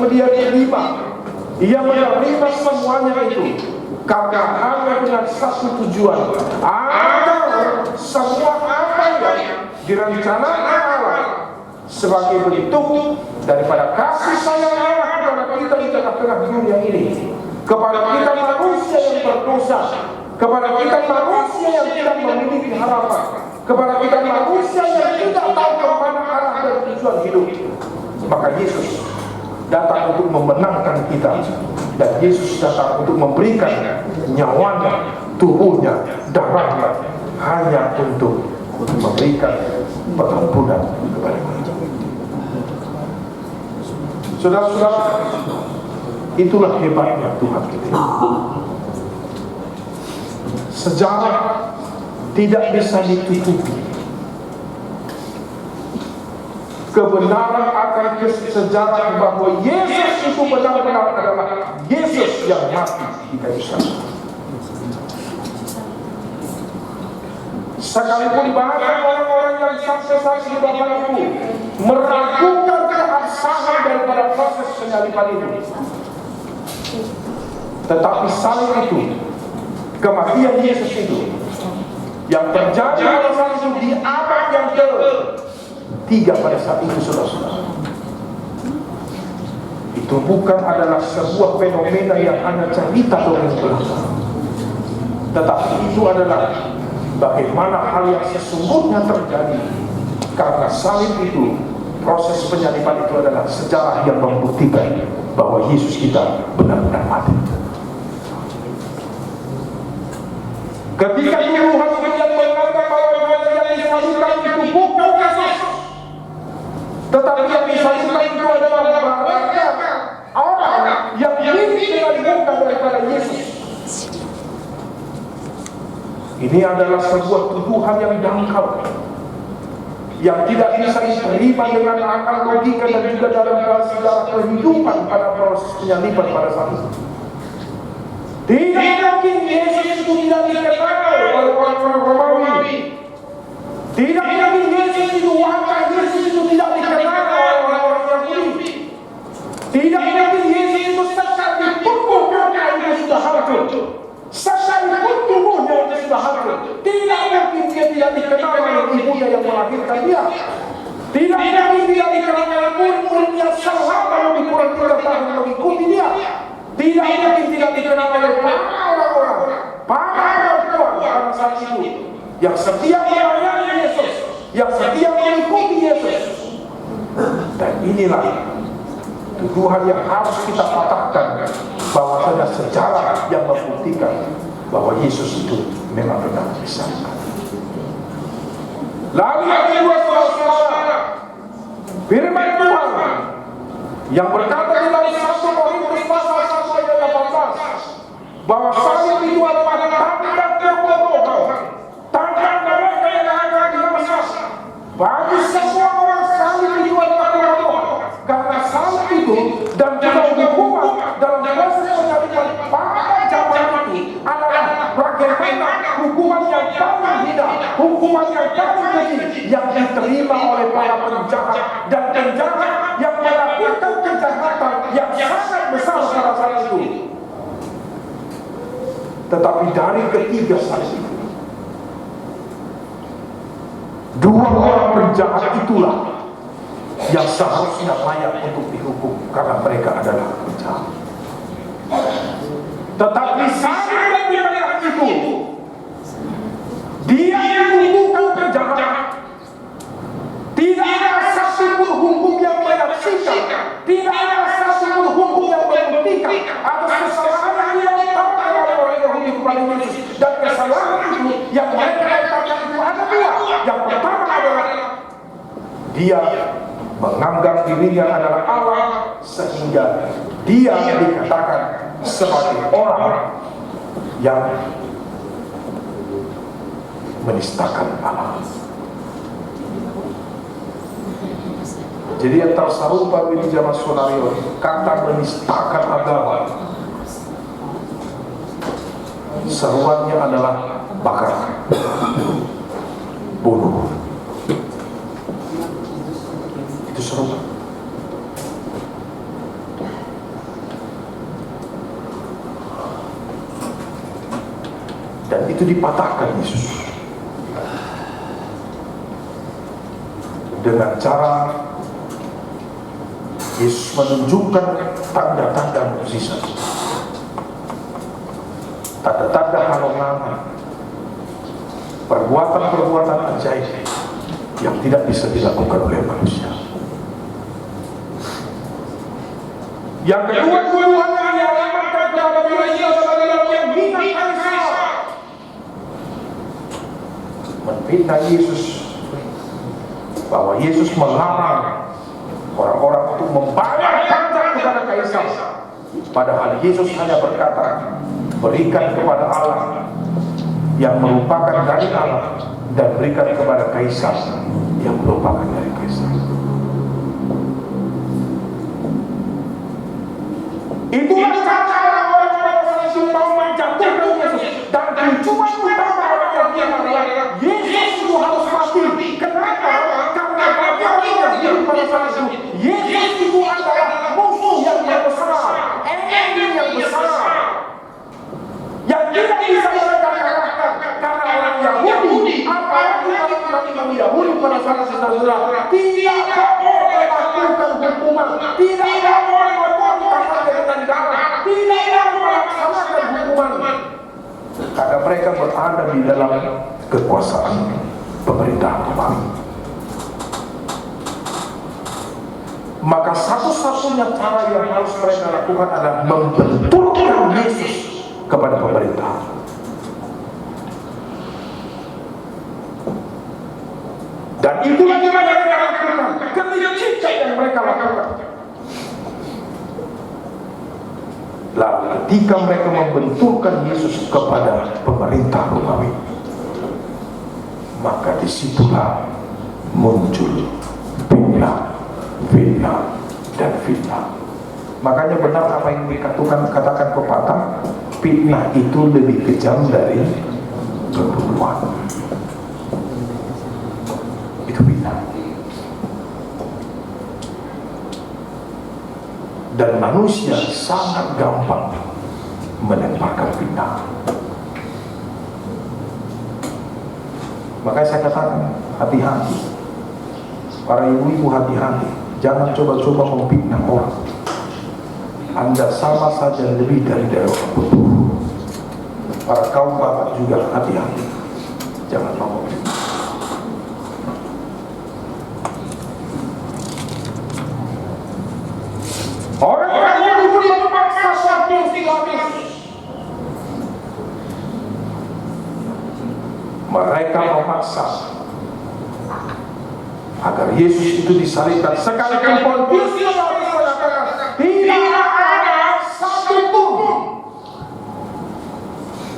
dia terima, dia menerima semuanya itu karena hanya dengan satu tujuan, agar semua apa yang direncanakan Allah sebagai bentuk daripada kasih sayang Allah kepada kita di tengah-tengah dunia ini, kepada kita manusia yang berdosa, kepada kita manusia yang tidak memiliki harapan, kepada kita manusia yang tidak tahu kemana arah dan tujuan hidup. Maka Yesus datang untuk memenangkan kita, dan Yesus datang untuk memberikan nyawanya, tubuhnya, darahnya, hanya untuk memberikan pengampunan kepada kita. Saudara-saudara, itulah hebatnya Tuhan kita. Sejarah tidak bisa ditutupi. Kebenaran akan sejarah bahwa Yesus itu benar-benar adalah Yesus yang mati di kayu salib. Sekalipun banyak orang-orang yang saksi-saksi Bapak Ibu meragukan keabsahan daripada proses penyaliban itu, tetapi salib itu, kematian Yesus itu, yang terjadi pada saat itu di abad yang ke-3 pada saat itu, saudara-saudara, itu bukan adalah sebuah fenomena yang hanya cerita orang belakang, tetapi itu adalah bagaimana hal yang sesungguhnya terjadi. Karena salib itu, proses penyaliban itu adalah sejarah yang membuktikan bahwa Yesus kita benar-benar mati. Ketika tuduhan yang menganggap bahwa yang disalibkan itu bukan Yesus, tetapi yang disalibkan itu adalah mereka orang yang mirip dengan muka daripada Yesus. Ini adalah sebuah tuduhan yang dangkal, yang tidak bisa diterima dengan akal logika dan juga dalam sejarah kehidupan pada proses penyaliban pada saat itu. Tidak mungkin Yesus itu tidak dikenal oleh orang-orang Romawi. Tidak mungkin Yesus itu, wajah Yesus itu tidak dikenal oleh orang-orang Yahudi. Tidak mungkin Yesus itu sekalipun mukanya itu sudah hancur, sekalipun tubuhnya itu sudah hancur. Tidak mungkin dia tidak dikenal oleh ibunya yang melahirkan dia. Tidak mungkin dia dikenal oleh murid-murid yang selama lebih kurang 3 tahun mengikuti dia. Tidak mungkin tidak dikenal oleh para orang-orang, para perempuan pada saat itu yang setia melayani Yesus, yang setia mengikuti Yesus. Dan inilah tuduhan yang harus kita patahkan, bahwasanya sejarah yang membuktikan bahwa Yesus itu memang benar disalibkan. Lalu yang kedua, saudara, firman Tuhan yang berkata di dalam 1 Korintus pasal 1 ayat 18 bahwa salib itu adalah tanda kebodohan, tanda mereka yang akan binasa. Bagi semua orang salib itu adalah kebodohan, karena salib itu dan juga hukuman dalam proses penyaliban pada zaman itu adalah bagaimana hukuman yang paling hina, hukuman yang paling keji yang diterima oleh para penjahat dan penjahat yang melakukan kejahatan yang sangat besar pada saat itu. Tetapi dari ketiga salib itu, 2 orang penjahat itulah yang seharusnya layak untuk dihukum karena mereka adalah penjahat. Tetapi salib yang merah itu, dia yang bukan penjahat. Tidak ada satu pun hukum yang menyaksikan, tidak ada satu pun hukum yang membuktikan atas kesalahan yang dilakukan oleh orang Yahudi kepada Yesus. Dan kesalahan itu yang mereka katakan itu ada 2. Yang pertama adalah dia menganggap dirinya adalah Allah, sehingga dia dikatakan sebagai orang yang menistakan Allah. Jadi yang tersarupa di zaman Sonario, kata menistakan agama, seruannya adalah bakar, bunuh. Itu seruan. Dan itu dipatahkan Yesus dengan cara Yesus menunjukkan tanda-tanda mukjizat, tanda-tanda halangan, perbuatan-perbuatan ajaib yang tidak bisa dilakukan oleh manusia. Yang kedua, tuduhan yang dialamatkan kepada Yesus adalah menghina Kaisar, menfitnah Yesus, bahwa Yesus melarang orang-orang untuk membayar pajak kepada Kaisar, padahal Yesus hanya berkata, berikan kepada Allah yang merupakan dari Allah, dan berikan kepada Kaisar yang merupakan dari Kaisar. Itulah cara orang-orang yang mau menjatuhkan Yesus, dan tujuan utama orang yang adalah Yesus itu harus mati. Kenapa? Karena bagi orang yang hidup pada saat itu, Yesus itu adalah musuh yang besar, enemy yang besar, yang tidak bisa mereka kalahkan. Karena orang Yahudi, apalagi orang Yahudi pada saat itu, tidak boleh melakukan hukuman, tidak boleh melakukan dengan darah, tidak boleh melaksanakan hukuman, karena mereka berada di dalam kekuasaan pemerintah Romawi. Maka satu-satunya cara yang harus mereka lakukan adalah membenturkan Yesus kepada pemerintah. Dan itulah yang mereka lakukan, kelicikan yang mereka lakukan. Lalu ketika mereka membenturkan Yesus kepada pemerintah Romawi, maka disitulah muncul fitnah dan fitnah. Makanya benar apa yang katakan pepatah, fitnah itu lebih kejam dari pembunuhan. Itu fitnah. Dan manusia sangat gampang melemparkan fitnah. Makanya saya katakan, hati-hati. Para ibu-ibu hati-hati. Jangan coba-coba memfitnah orang. Anda sama saja lebih dari orang bodoh. Para kaum bapak juga hati-hati. Jangan mau memfitnah. Orang-orang yang memaksa satu mereka memaksa agar Yesus itu disalibkan. Sekalipun Pontius Pilatus mengatakan tidak ada satu pun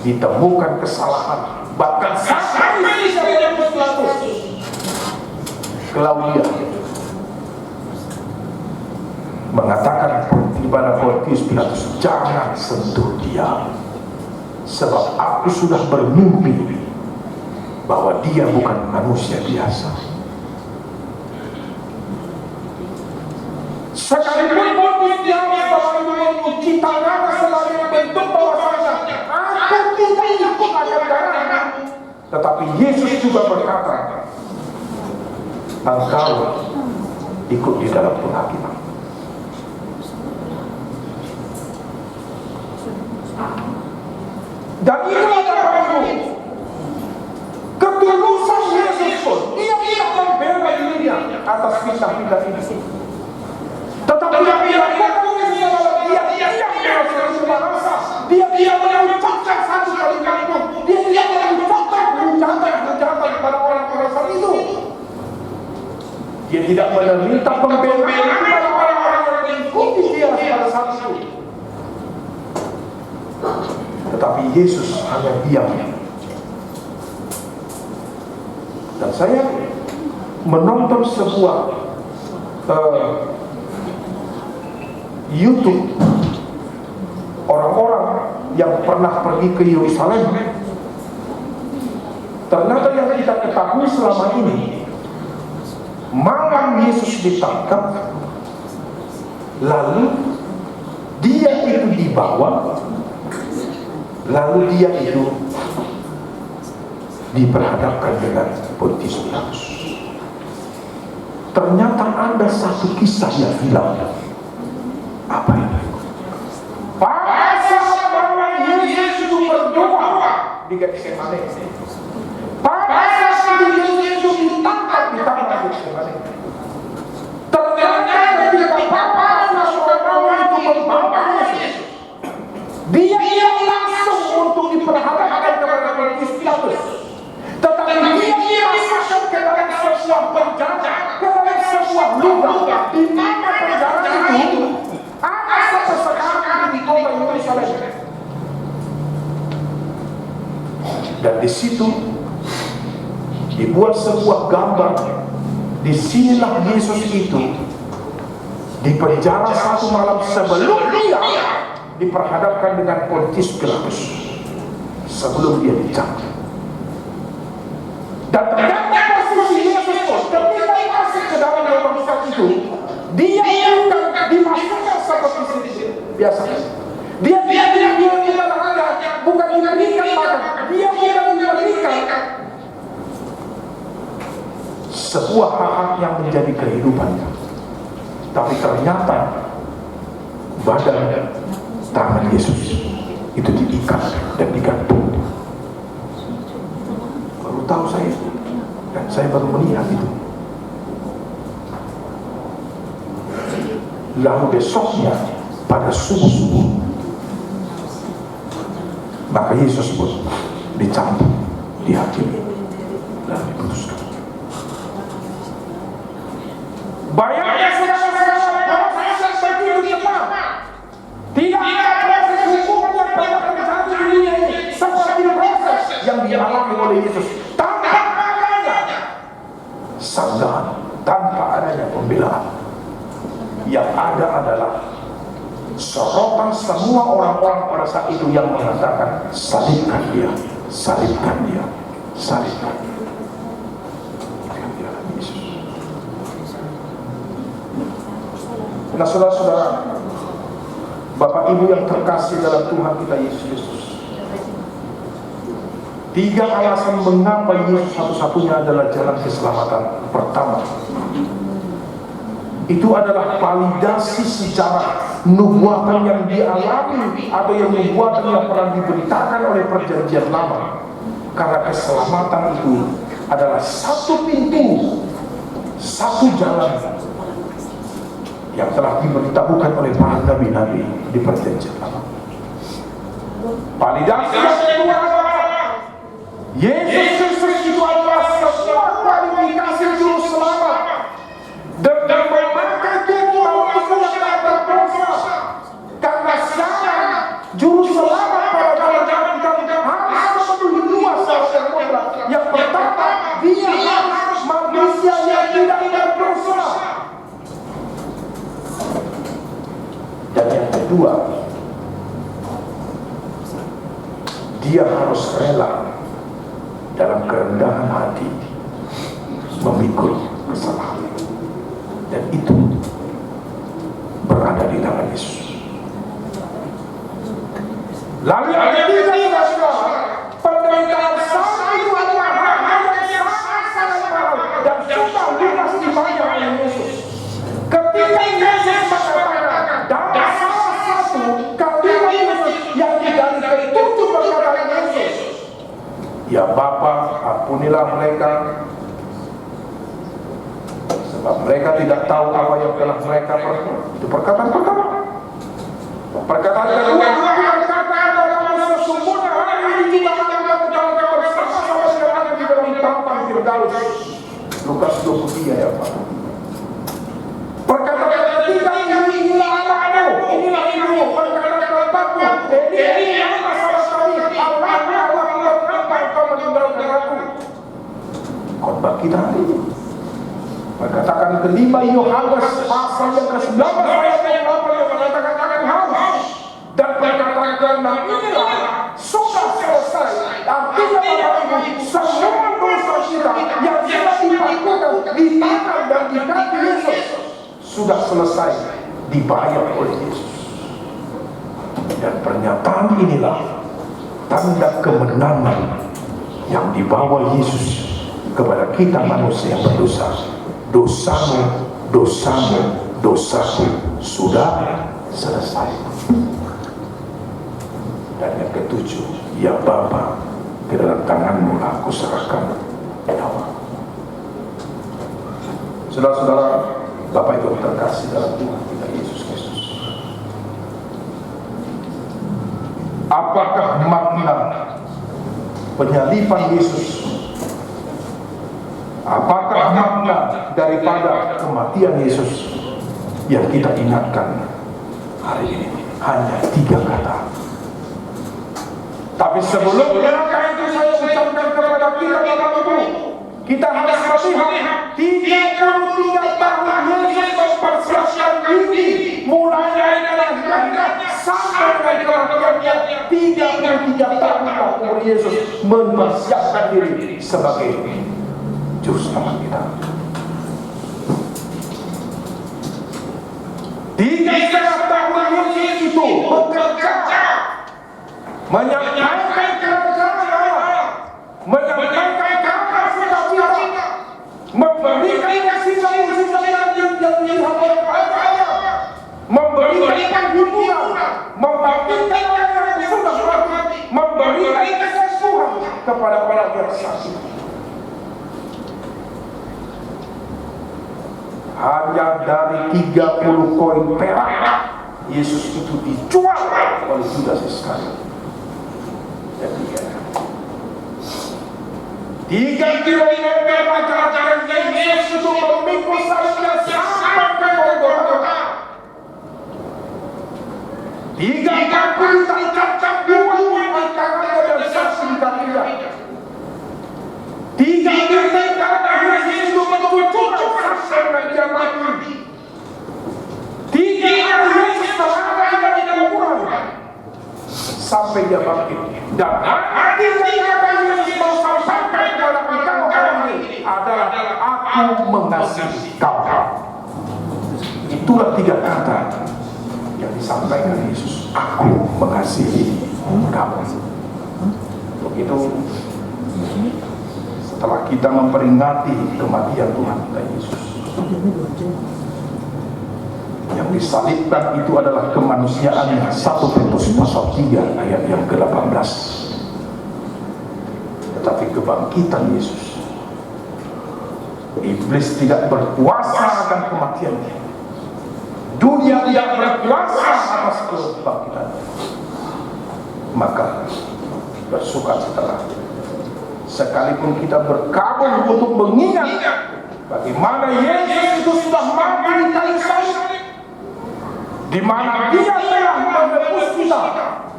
ditemukan kesalahan, bahkan sampai Pontius Pilatus, Claudia mengatakan kepada Pontius Pilatus, jangan sentuh dia, sebab aku sudah bermimpi bahwa dia bukan manusia biasa. Sekalipun Pontius Pilatus mencuci tangannya selalu membentuk bahwasanya aku tidak ikut akan darahnya, tetapi Yesus juga berkata, engkau ikut di dalam penghakiman. Dan itulah Bapak Ibu, ketulusan Yesus pun, dia tidak membela dirinya atas fitnah-fitnah ini. Tetapi yang dia lakukan adalah dia tidak bersuara rasa, dia tidak mengucapkan satu kalimat pun, dia tidak mengucapkan hujatan kepada orang-orang saat itu. Dia tidak meminta pembelaan kepada orang-orang yang mengikuti dia pada saat itu. Tetapi Yesus hanya diam. Dan saya menonton sebuah YouTube orang-orang yang pernah pergi ke Yerusalem. Ternyata yang kita ketahui selama ini, malam Yesus ditangkap, lalu dia itu dibawa, lalu dia itu diperhadapkan dengan Pontius Pilatus. Ternyata ada satu kisah yang hilang. Apa ini? Pada saat bahwa Yesus itu berdoa di Getsemane, pada saat Yesus itu ditangkap di tangan Getsemane, ternyata ketika Bapa Surgawi itu membawa Yesus, dia langsung untuk diperhadapkan kepada Pontius Pilatus. Tetapi dia masuk ke dalam sebuah penjara, ke dalam sebuah lubang, di mana penjara itu ada sampai sekarang di kota Yerusalem. Dan di situ dibuat sebuah gambar. Disinilah Yesus itu dipenjara satu malam sebelum dia diperhadapkan dengan Pontius Pilatus, sebelum dia dicambuk. Dan ternyata posisi Yesus pun ketika masuk ke dalam lubang itu, dia bukan dimasukkan seperti biasa. Dia bukan hanya bukan diberikan makan, dia bukan diberikan sebuah hak yang menjadi kehidupannya, tapi ternyata badan tangan Yesus itu diikat dan digantung. Baru tahu saya, dan saya baru melihat itu. Lalu besoknya pada subuh, maka Yesus pun dicambuk, dihakimi, dan diputuskan. Bayangkan saudara-saudara, proses yang begitu cepat. Tidak ada proses hukum yang pernah terjadi di dunia ini seperti proses yang dialami oleh Yesus. Tanpa adanya sanggahan, tanpa adanya pembelaan, yang ada adalah sorotan semua orang-orang pada saat itu yang mengatakan, salibkan dia, salibkan dia, salibkan dia. Nah, saudara-saudara, Bapak Ibu yang terkasih dalam Tuhan kita Yesus Kristus, 3 alasan mengapa Yesus satu-satunya adalah jalan keselamatan. Pertama, itu adalah validasi sejarah nubuatan yang dialami atau yang nubuatan yang pernah diberitakan oleh perjanjian lama. Karena keselamatan itu adalah satu pintu, satu jalan yang telah diberitahukan oleh para nabi-nabi di perjanjian lama. Validasi yang kedua adalah Yesus Kristus itu adalah sebuah kualifikasi juru selamat dan memakai tubuh manusia yang tak berdosa. Karena syarat juru selamat pada zaman kita harus memenuhi 2 syarat yang mutlak. Yang pertama, dia harus manusia yang tidak berdosa. Dan yang kedua, dia harus rela dalam kerendahan hati memikul kesalahan. Dan itu berada di tangan Yesus. Lalu yang ketiga, saudara, penderitaan salib itu adalah harga yang sangat mahal dan sudah lunas dibayar oleh Yesus. Ketika Yesus mengatakan dalam salah satu kalimat Yesus yang dari ketujuh perkataan Yesus, ya Bapa, ampunilah mereka, sebab mereka tidak tahu apa yang telah mereka perbuat. Itu perkataan pertama. Perkataan kedua, perkataan dalam sesungguhnya hari ini kita akan berjalan bersama-sama dengan ada di dalam tampang Firdaus. Lukas 23 ya Pak. Perkataan ketiga, inilah anakmu, inilah ibumu. Perkataan keempatmu, ini anak sama sekali, Allahnya Allah mengapa engkau meninggalkan aku. Khotbah kita hari ini. Perkataan kelima, Yohanes pasal yang ke-19 ayat yang 8 yang mengatakan akan haus. Dan perkataan ke-6, inilah sudah selesai. Artinya Bapak Ibu, semua dosa kita yang sudah dipakukan di tangan dan di kaki Yesus sudah selesai dibayar oleh Yesus. Dan pernyataan inilah tanda kemenangan yang dibawa Yesus kepada kita manusia yang berdosa. Dosamu, dosamu, dosaku sudah selesai. Dan yang ketujuh, ya Bapa, ke dalam tanganmu aku serahkan nyawa. Saudara-saudara, Bapak Ibu terkasih dalam Tuhan kita Yesus Kristus, apakah makna penyaliban Yesus? Apakah makna daripada kematian Yesus yang kita ingatkan hari ini? Hanya 3 kata. Tapi sebelum kata itu saya ucapkan kepada kita Bapak Ibu, kita harus melihat 33 tahun Yesus mempersiapkan diri, mulai dari kelahirannya sampai dengan kematiannya. 33 tahun umur Yesus mempersiapkan diri sebagai juru selamat kita. 3,5 tahun Yesus itu bekerja, menyampaikan kerajaan Allah, menyampaikan kabar sukacita, memberikan kasih-kasih yang dilihat oleh Allah, memberikan hiburan, membangkitkan orang yang sudah mati, memberikan kesembuhan kepada orang yang sakit. Hanya dari 30 koin perak Yesus itu dijual oleh Judas Iskariot. Dan 3 kilometer ajaran Yesus itu memikul salibnya sampai 3 kali ditancapkan dua tangannya dan saksi di kakinya. 3 kali kata Yesus itu mengucurkan saksi dan dia mati. 3 kali Yesus selama di dalam kuburan sampai dia bangkit. Dan artinya kata Yesus mau sampaikan kepada engkau hari ini adalah aku mengasihi kau. Itulah 3 kata yang disampaikan Yesus. Aku mengasihi kamu. Untuk itu, setelah kita memperingati kematian Tuhan kita Yesus, yang disalibkan itu adalah kemanusiaannya. 1 Petrus pasal 3 ayat yang ke-18. Tetapi kebangkitan Yesus, iblis tidak berkuasa akan kematiannya. Dunia tidak berkuasa atas kebangkitan. Maka bersukacitalah. Sekalipun kita berkabung untuk mengingat bagaimana Yesus itu sudah mati di kayu salib, di mana Dia telah menebus kita,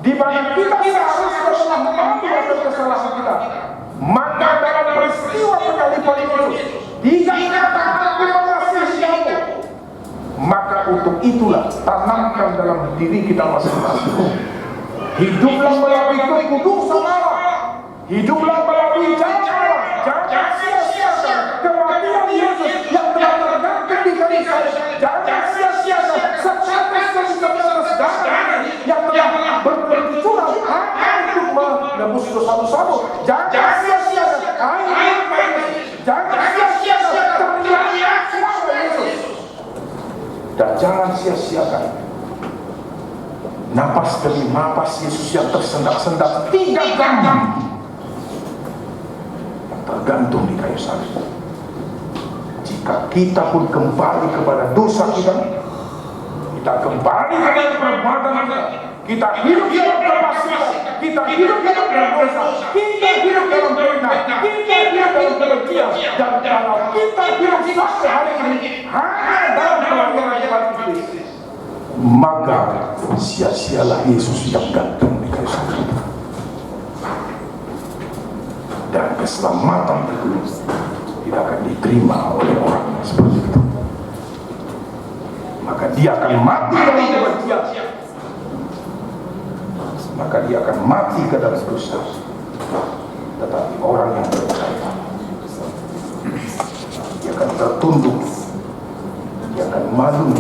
di mana kita seharusnya telah mati atas kesalahan kita. Maka dalam peristiwa penyaliban Yesus, 3 kata aku mengasihi kamu. Maka untuk itulah tanamkan dalam diri kita masing-masing. Hiduplah melalui kekudusan Allah. Hiduplah melalui jalan Allah. Jangan sia-siakan kematian Yesus yang telah tergantung di kayu salib. Jangan sia-siakan status darah yang telah bercucuran hanya untuk menebus dosa-dosamu. Jangan sia-siakan air Yesus. Jangan sia-siakan teriak suara Yesus. Dan jangan sia-siakan napas demi napas Yesus yang tersendak-sendak 3 jam tergantung di kayu salib. Jika kita pun kembali kepada dosa kita kembali kepada perbuatan kita hidup dalam kemaksiatan, kita hidup dalam dosa, kita hidup dalam fitnah, kita hidup dalam kebencian, dan kalau kita hidup sampai hari ini hanya dalam pelanggaran iblis, maka sia-sialah Yesus yang gantung di kayu salib. Dan keselamatan itu tidak akan diterima oleh orang yang seperti itu. Maka dia akan mati dalam kebencian, maka dia akan mati ke dalam dosa. Tetapi orang yang percaya, dia akan tertunduk, dia akan malu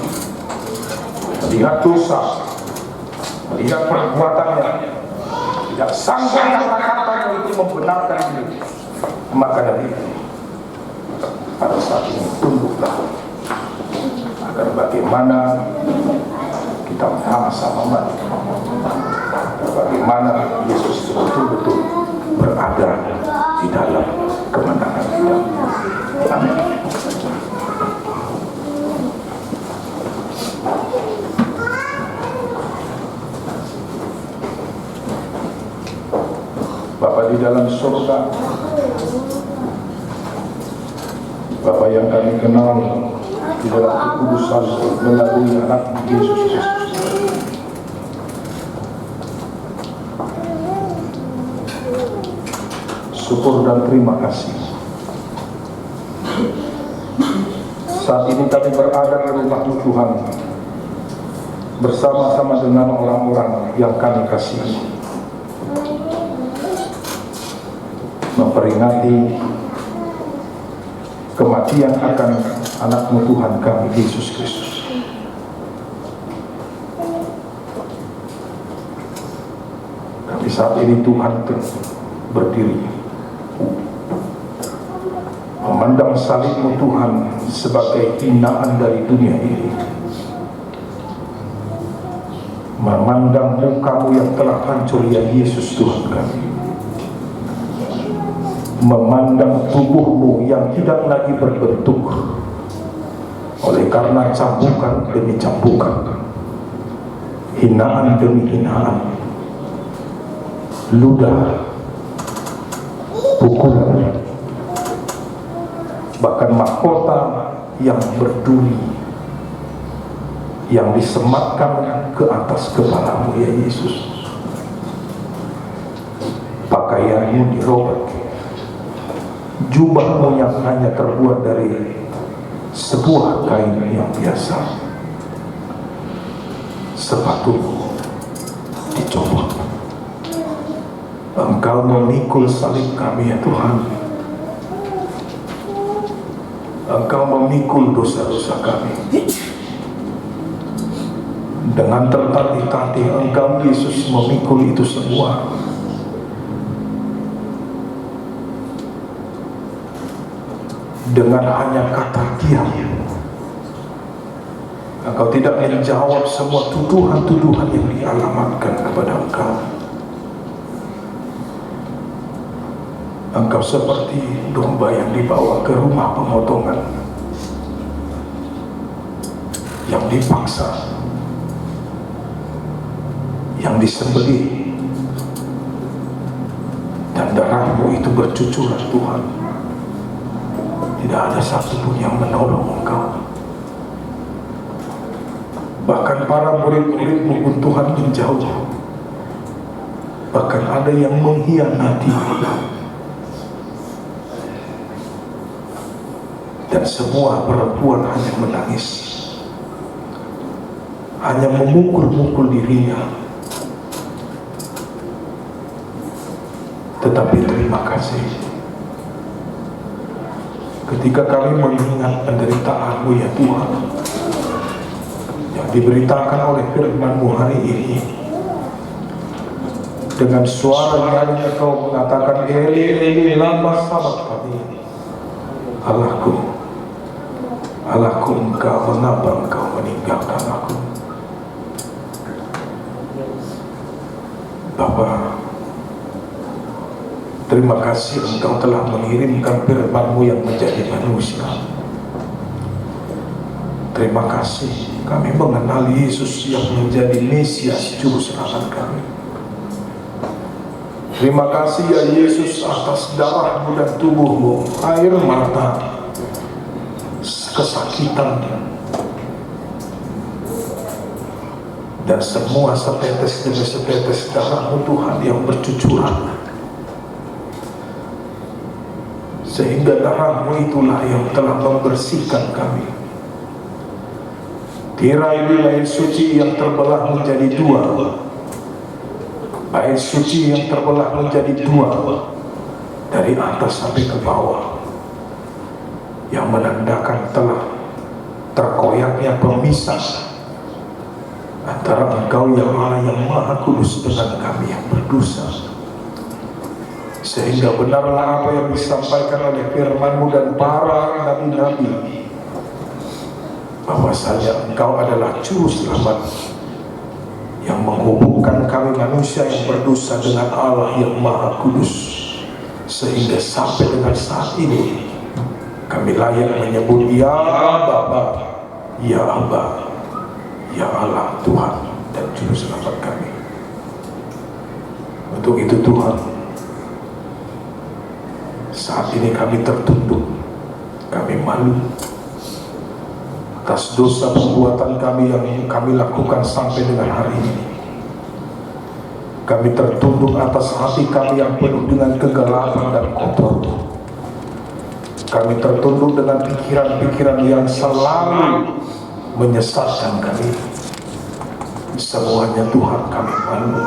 melihat dosa, melihat perbuatannya, tidak sanggup kata-katanya untuk membenarkan diri. Maka dari itu, pada saat ini tunduklah, agar bagaimana kita sama-sama mati, bagaimana Yesus betul-betul berada di dalam kemenangan kita. Amin. Bapa di dalam surga, Bapa yang kami kenal di dalam kekudusan melalui anak Yesus Kristus. Syukur dan terima kasih. Saat ini kami berada di rumah Tuhan bersama-sama dengan orang-orang yang kami kasihi, memperingati kematian akan anak-Mu Tuhan kami Yesus Kristus. Tapi saat ini Tuhan berdiri memandang salib-Mu Tuhan sebagai hinaan dari dunia ini, memandang muka-Mu yang telah hancur ya Yesus Tuhan kami, memandang tubuh-Mu yang tidak lagi berbentuk oleh karena cambukan demi cambukan, hinaan demi hinaan, ludah, pukulan, bahkan mahkota yang berduri yang disematkan ke atas kepalamu ya Yesus. Pakaianmu dirobek, jubahmu yang hanya terbuat dari sebuah kain yang biasa, sepatumu dicopot. Engkau memikul salib kami ya Tuhan. Engkau memikul dosa-dosa kami. Dengan tertatih-tatih Engkau Yesus memikul itu semua. Dengan hanya kata diam, Engkau tidak menjawab semua tuduhan-tuduhan yang dialamatkan kepada Engkau. Engkau seperti domba yang dibawa ke rumah pemotongan, yang dipaksa, yang disembelih, dan darahmu itu bercucuran Tuhan. Tidak ada satupun yang menolong Engkau. Bahkan para murid-muridmu pun Tuhan menjauh. Bahkan ada yang mengkhianati. Dan semua perempuan hanya menangis, hanya memukul-mukul dirinya. Tetapi terima kasih, ketika kami mengingat penderitaan-Mu ya Tuhan, yang diberitakan oleh firman-Mu hari ini, dengan suara nyaring Engkau mengatakan, Eli, Eli, lama sabachthani. Allahku, Allahku, Engkau mengapa Engkau meninggalkan aku? Bapa, terima kasih Engkau telah mengirimkan firman-Mu yang menjadi manusia. Terima kasih kami mengenal Yesus yang menjadi Mesias Juru Selamat kami. Terima kasih ya Yesus atas darah-Mu dan tubuh-Mu, air mata, kesakitan, dan semua setetes demi setetes darah-Mu Tuhan yang bercucuran. Sehingga darah-Mu itulah yang telah membersihkan kami. Tirai air suci yang terbelah menjadi dua, air suci yang terbelah menjadi dua, dari atas sampai ke bawah, yang menandakan telah terkoyaknya pemisah antara Engkau yang Allah yang Maha Kudus dengan kami yang berdosa. Sehingga benarlah apa yang disampaikan oleh firman-Mu dan para nabi-nabi, bahwasanya Engkau adalah Juru Selamat yang menghubungkan kami manusia yang berdosa dengan Allah yang Maha Kudus, sehingga sampai dengan saat ini kami layak menyebut ya Bapa, ya Aba, ya Allah, Tuhan dan Juru Selamat kami. Untuk itu Tuhan, saat ini kami tertunduk, kami malu atas dosa perbuatan kami yang kami lakukan sampai dengan hari ini. Kami tertunduk atas hati kami yang penuh dengan kegelapan dan kotor. Kami tertunduk dengan pikiran-pikiran yang selalu menyesatkan kami. Semuanya Tuhan kami malu.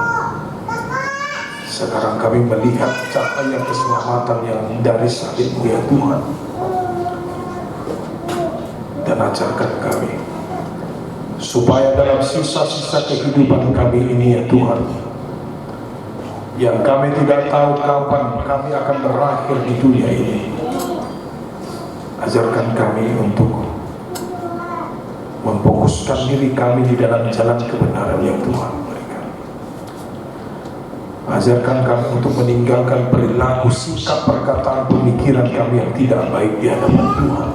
Sekarang kami melihat cahaya keselamatan yang dari salib-Mu ya Tuhan. Dan ajarkan kami supaya dalam sisa-sisa kehidupan kami ini ya Tuhan, yang kami tidak tahu kapan kami akan berakhir di dunia ini, ajarkan kami untuk memfokuskan diri kami di dalam jalan kebenaran yang Tuhan berikan. Ajarkan kami untuk meninggalkan perilaku, sikap, perkataan, pemikiran kami yang tidak baik di hadapan Tuhan.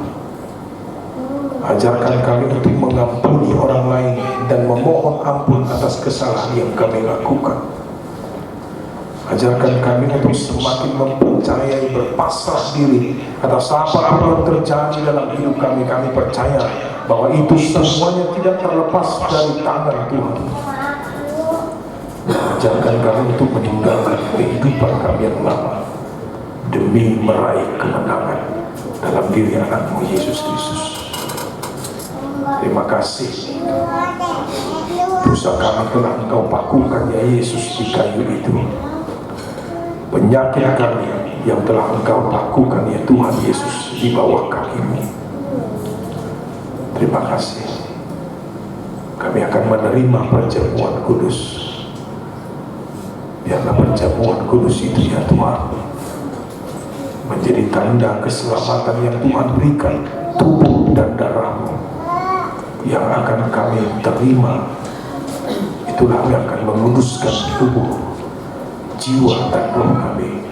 Ajarkan kami untuk mengampuni orang lain dan memohon ampun atas kesalahan yang kami lakukan. Ajarkan kami untuk semakin mempercayai, berpasrah diri atas apa yang terjadi dalam hidup kami. Kami percaya bahwa itu semuanya tidak terlepas dari tangan Tuhan. Ajarkan kami untuk meninggalkan kehidupan kami yang lama demi meraih kemenangan dalam diri anak-Mu Yesus Kristus. Terima kasih, dosa kami telah Engkau pakukan ya Yesus di kayu itu. Penyakit kami yang telah Engkau pakukan ya Tuhan Yesus di bawah kaki-Mu. Terima kasih. Kami akan menerima perjamuan kudus. Biarlah perjamuan kudus itu ya Tuhan menjadi tanda keselamatan yang Tuhan berikan, tubuh dan darah-Mu yang akan kami terima. Itulah yang akan menguduskan tubuh, jiwa dan roh kami,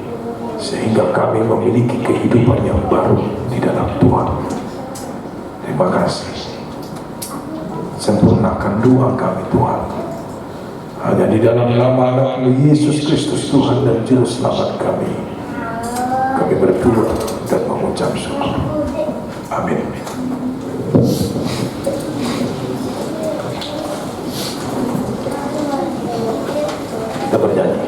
sehingga kami memiliki kehidupan yang baru di dalam Tuhan. Terima kasih. Sempurnakan doa kami Tuhan, hanya di dalam nama anak-Mu Yesus Kristus Tuhan dan Juru Selamat kami berdoa dan mengucap syukur. Amin. Kita bernyanyi.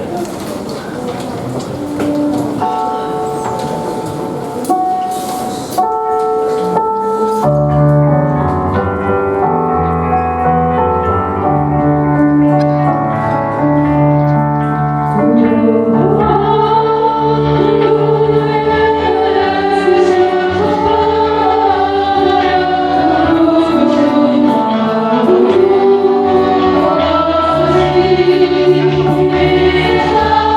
Amen.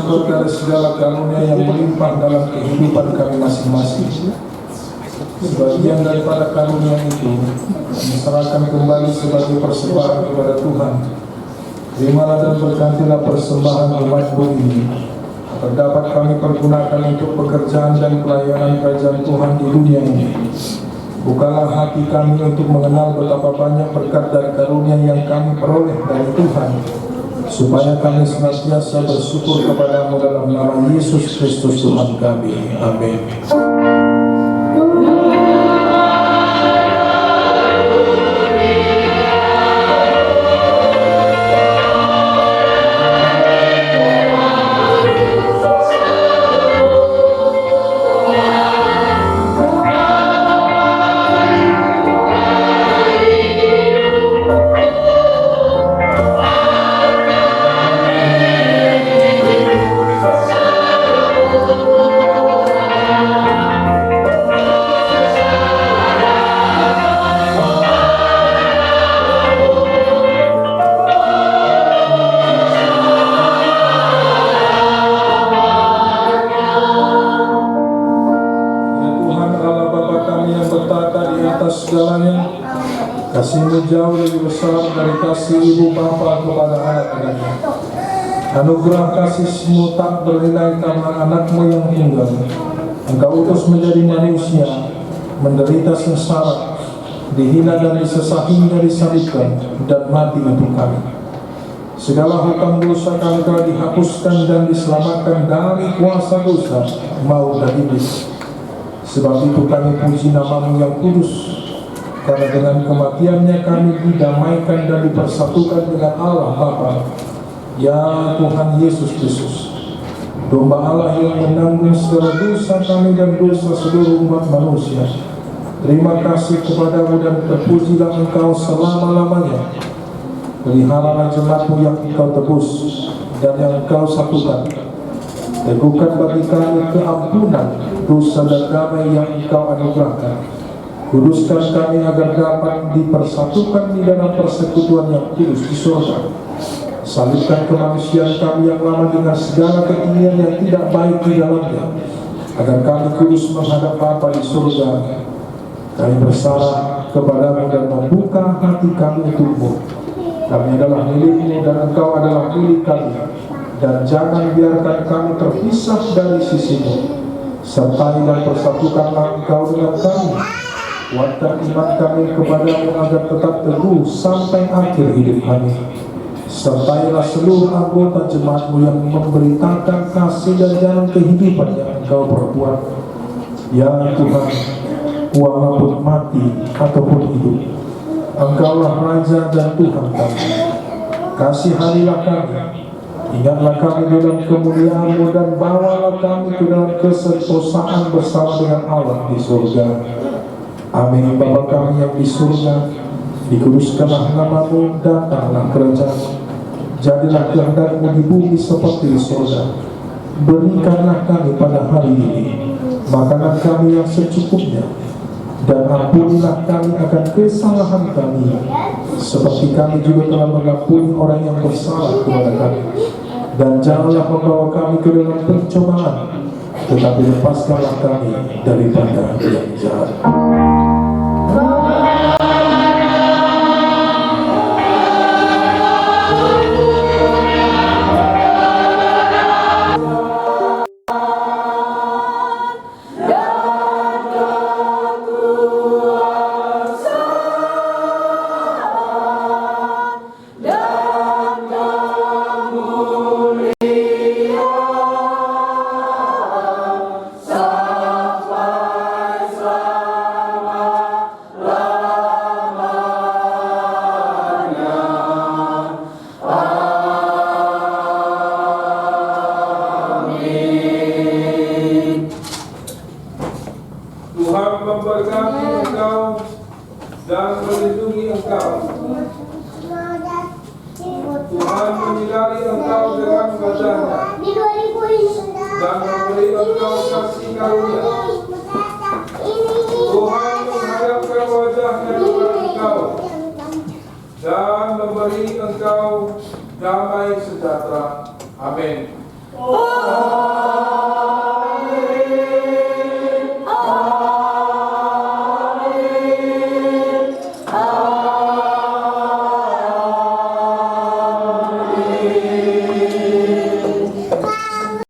berkat segala karunia yang melimpah dalam kehidupan kami masing-masing. Sebagian daripada karunia itu diserahkan kembali sebagai persembahan kepada Tuhan. Terimalah dan berkatilah persembahan umat-Mu ini, agar dapat kami pergunakan untuk pekerjaan dan pelayanan kerajaan Tuhan di dunia ini. Bukalah hati kami untuk mengenal betapa banyak berkat dan karunia yang kami peroleh dari Tuhan, supaya kami senantiasa bersyukur kepadamu dalam nama Yesus Kristus Tuhan kami. Amin. Segalanya, kasih-Mu jauh lebih besar dari kasih ibu bapa kepada anak-anaknya. Anugerah kasih-Mu tak bernilai karena anak-Mu yang tunggal Engkau utus menjadi manusia, menderita sengsara, dihina dan disesahinya, disalibkan dan mati untuk kami. Segala hutang dosa kami telah dihapuskan dan diselamatkan dari kuasa dosa, maut dan iblis. Sebab itu kami puji nama-Mu yang kudus, karena dengan kematiannya kami didamaikan dan dipersatukan dengan Allah Bapa. Ya Tuhan Yesus Kristus, domba Allah yang menanggung segala dosa kami dan dosa seluruh umat manusia. Terima kasih kepadamu dan terpujilah Engkau selama-lamanya. Peliharalah jemaat-Mu yang Engkau tebus dan yang Engkau satukan. Teguhkan bagi kami keampunan dosa dan damai yang Engkau anugerahkan. Kuduskan kami agar dapat dipersatukan di dalam persekutuan yang kudus di surga. Salibkan kemanusiaan kami yang lama dengan segala ketinggian yang tidak baik di dalamnya, agar kami kudus menghadap Bapa di surga. Kami berserah kepadamu dan membuka hati kami untuk-Mu. Kami adalah milik-Mu dan Engkau adalah milik kami. Dan jangan biarkan kami terpisah dari sisi-Mu. Sertai dan persatukanlah Engkau dengan kami. Kuatkan iman kami kepadamu agar tetap teguh sampai akhir hidup kami. Sertailah seluruh anggota jemaat-Mu yang memberitakan kasih dan jalan kehidupan yang Engkau perbuat. Ya Tuhan, walaupun mati ataupun hidup, Engkaulah Raja dan Tuhan kami. Kasihanilah kami, ingatlah kami dalam kemuliaan-Mu, dan bawalah kami ke dalam kesentosaan bersama dengan Allah di surga. Amin. Bapa kami yang di surga, dikuduskanlah nama-Mu, datanglah kerajaan-Mu, jadilah kehendak-Mu di bumi seperti di surga. Berikanlah kami pada hari ini makanan kami yang secukupnya, dan ampunilah kami akan kesalahan kami, seperti kami juga telah mengampuni orang yang bersalah kepada kami. Dan janganlah membawa kami ke dalam pencobaan, tetapi lepaskanlah kami daripada yang jahat. Oh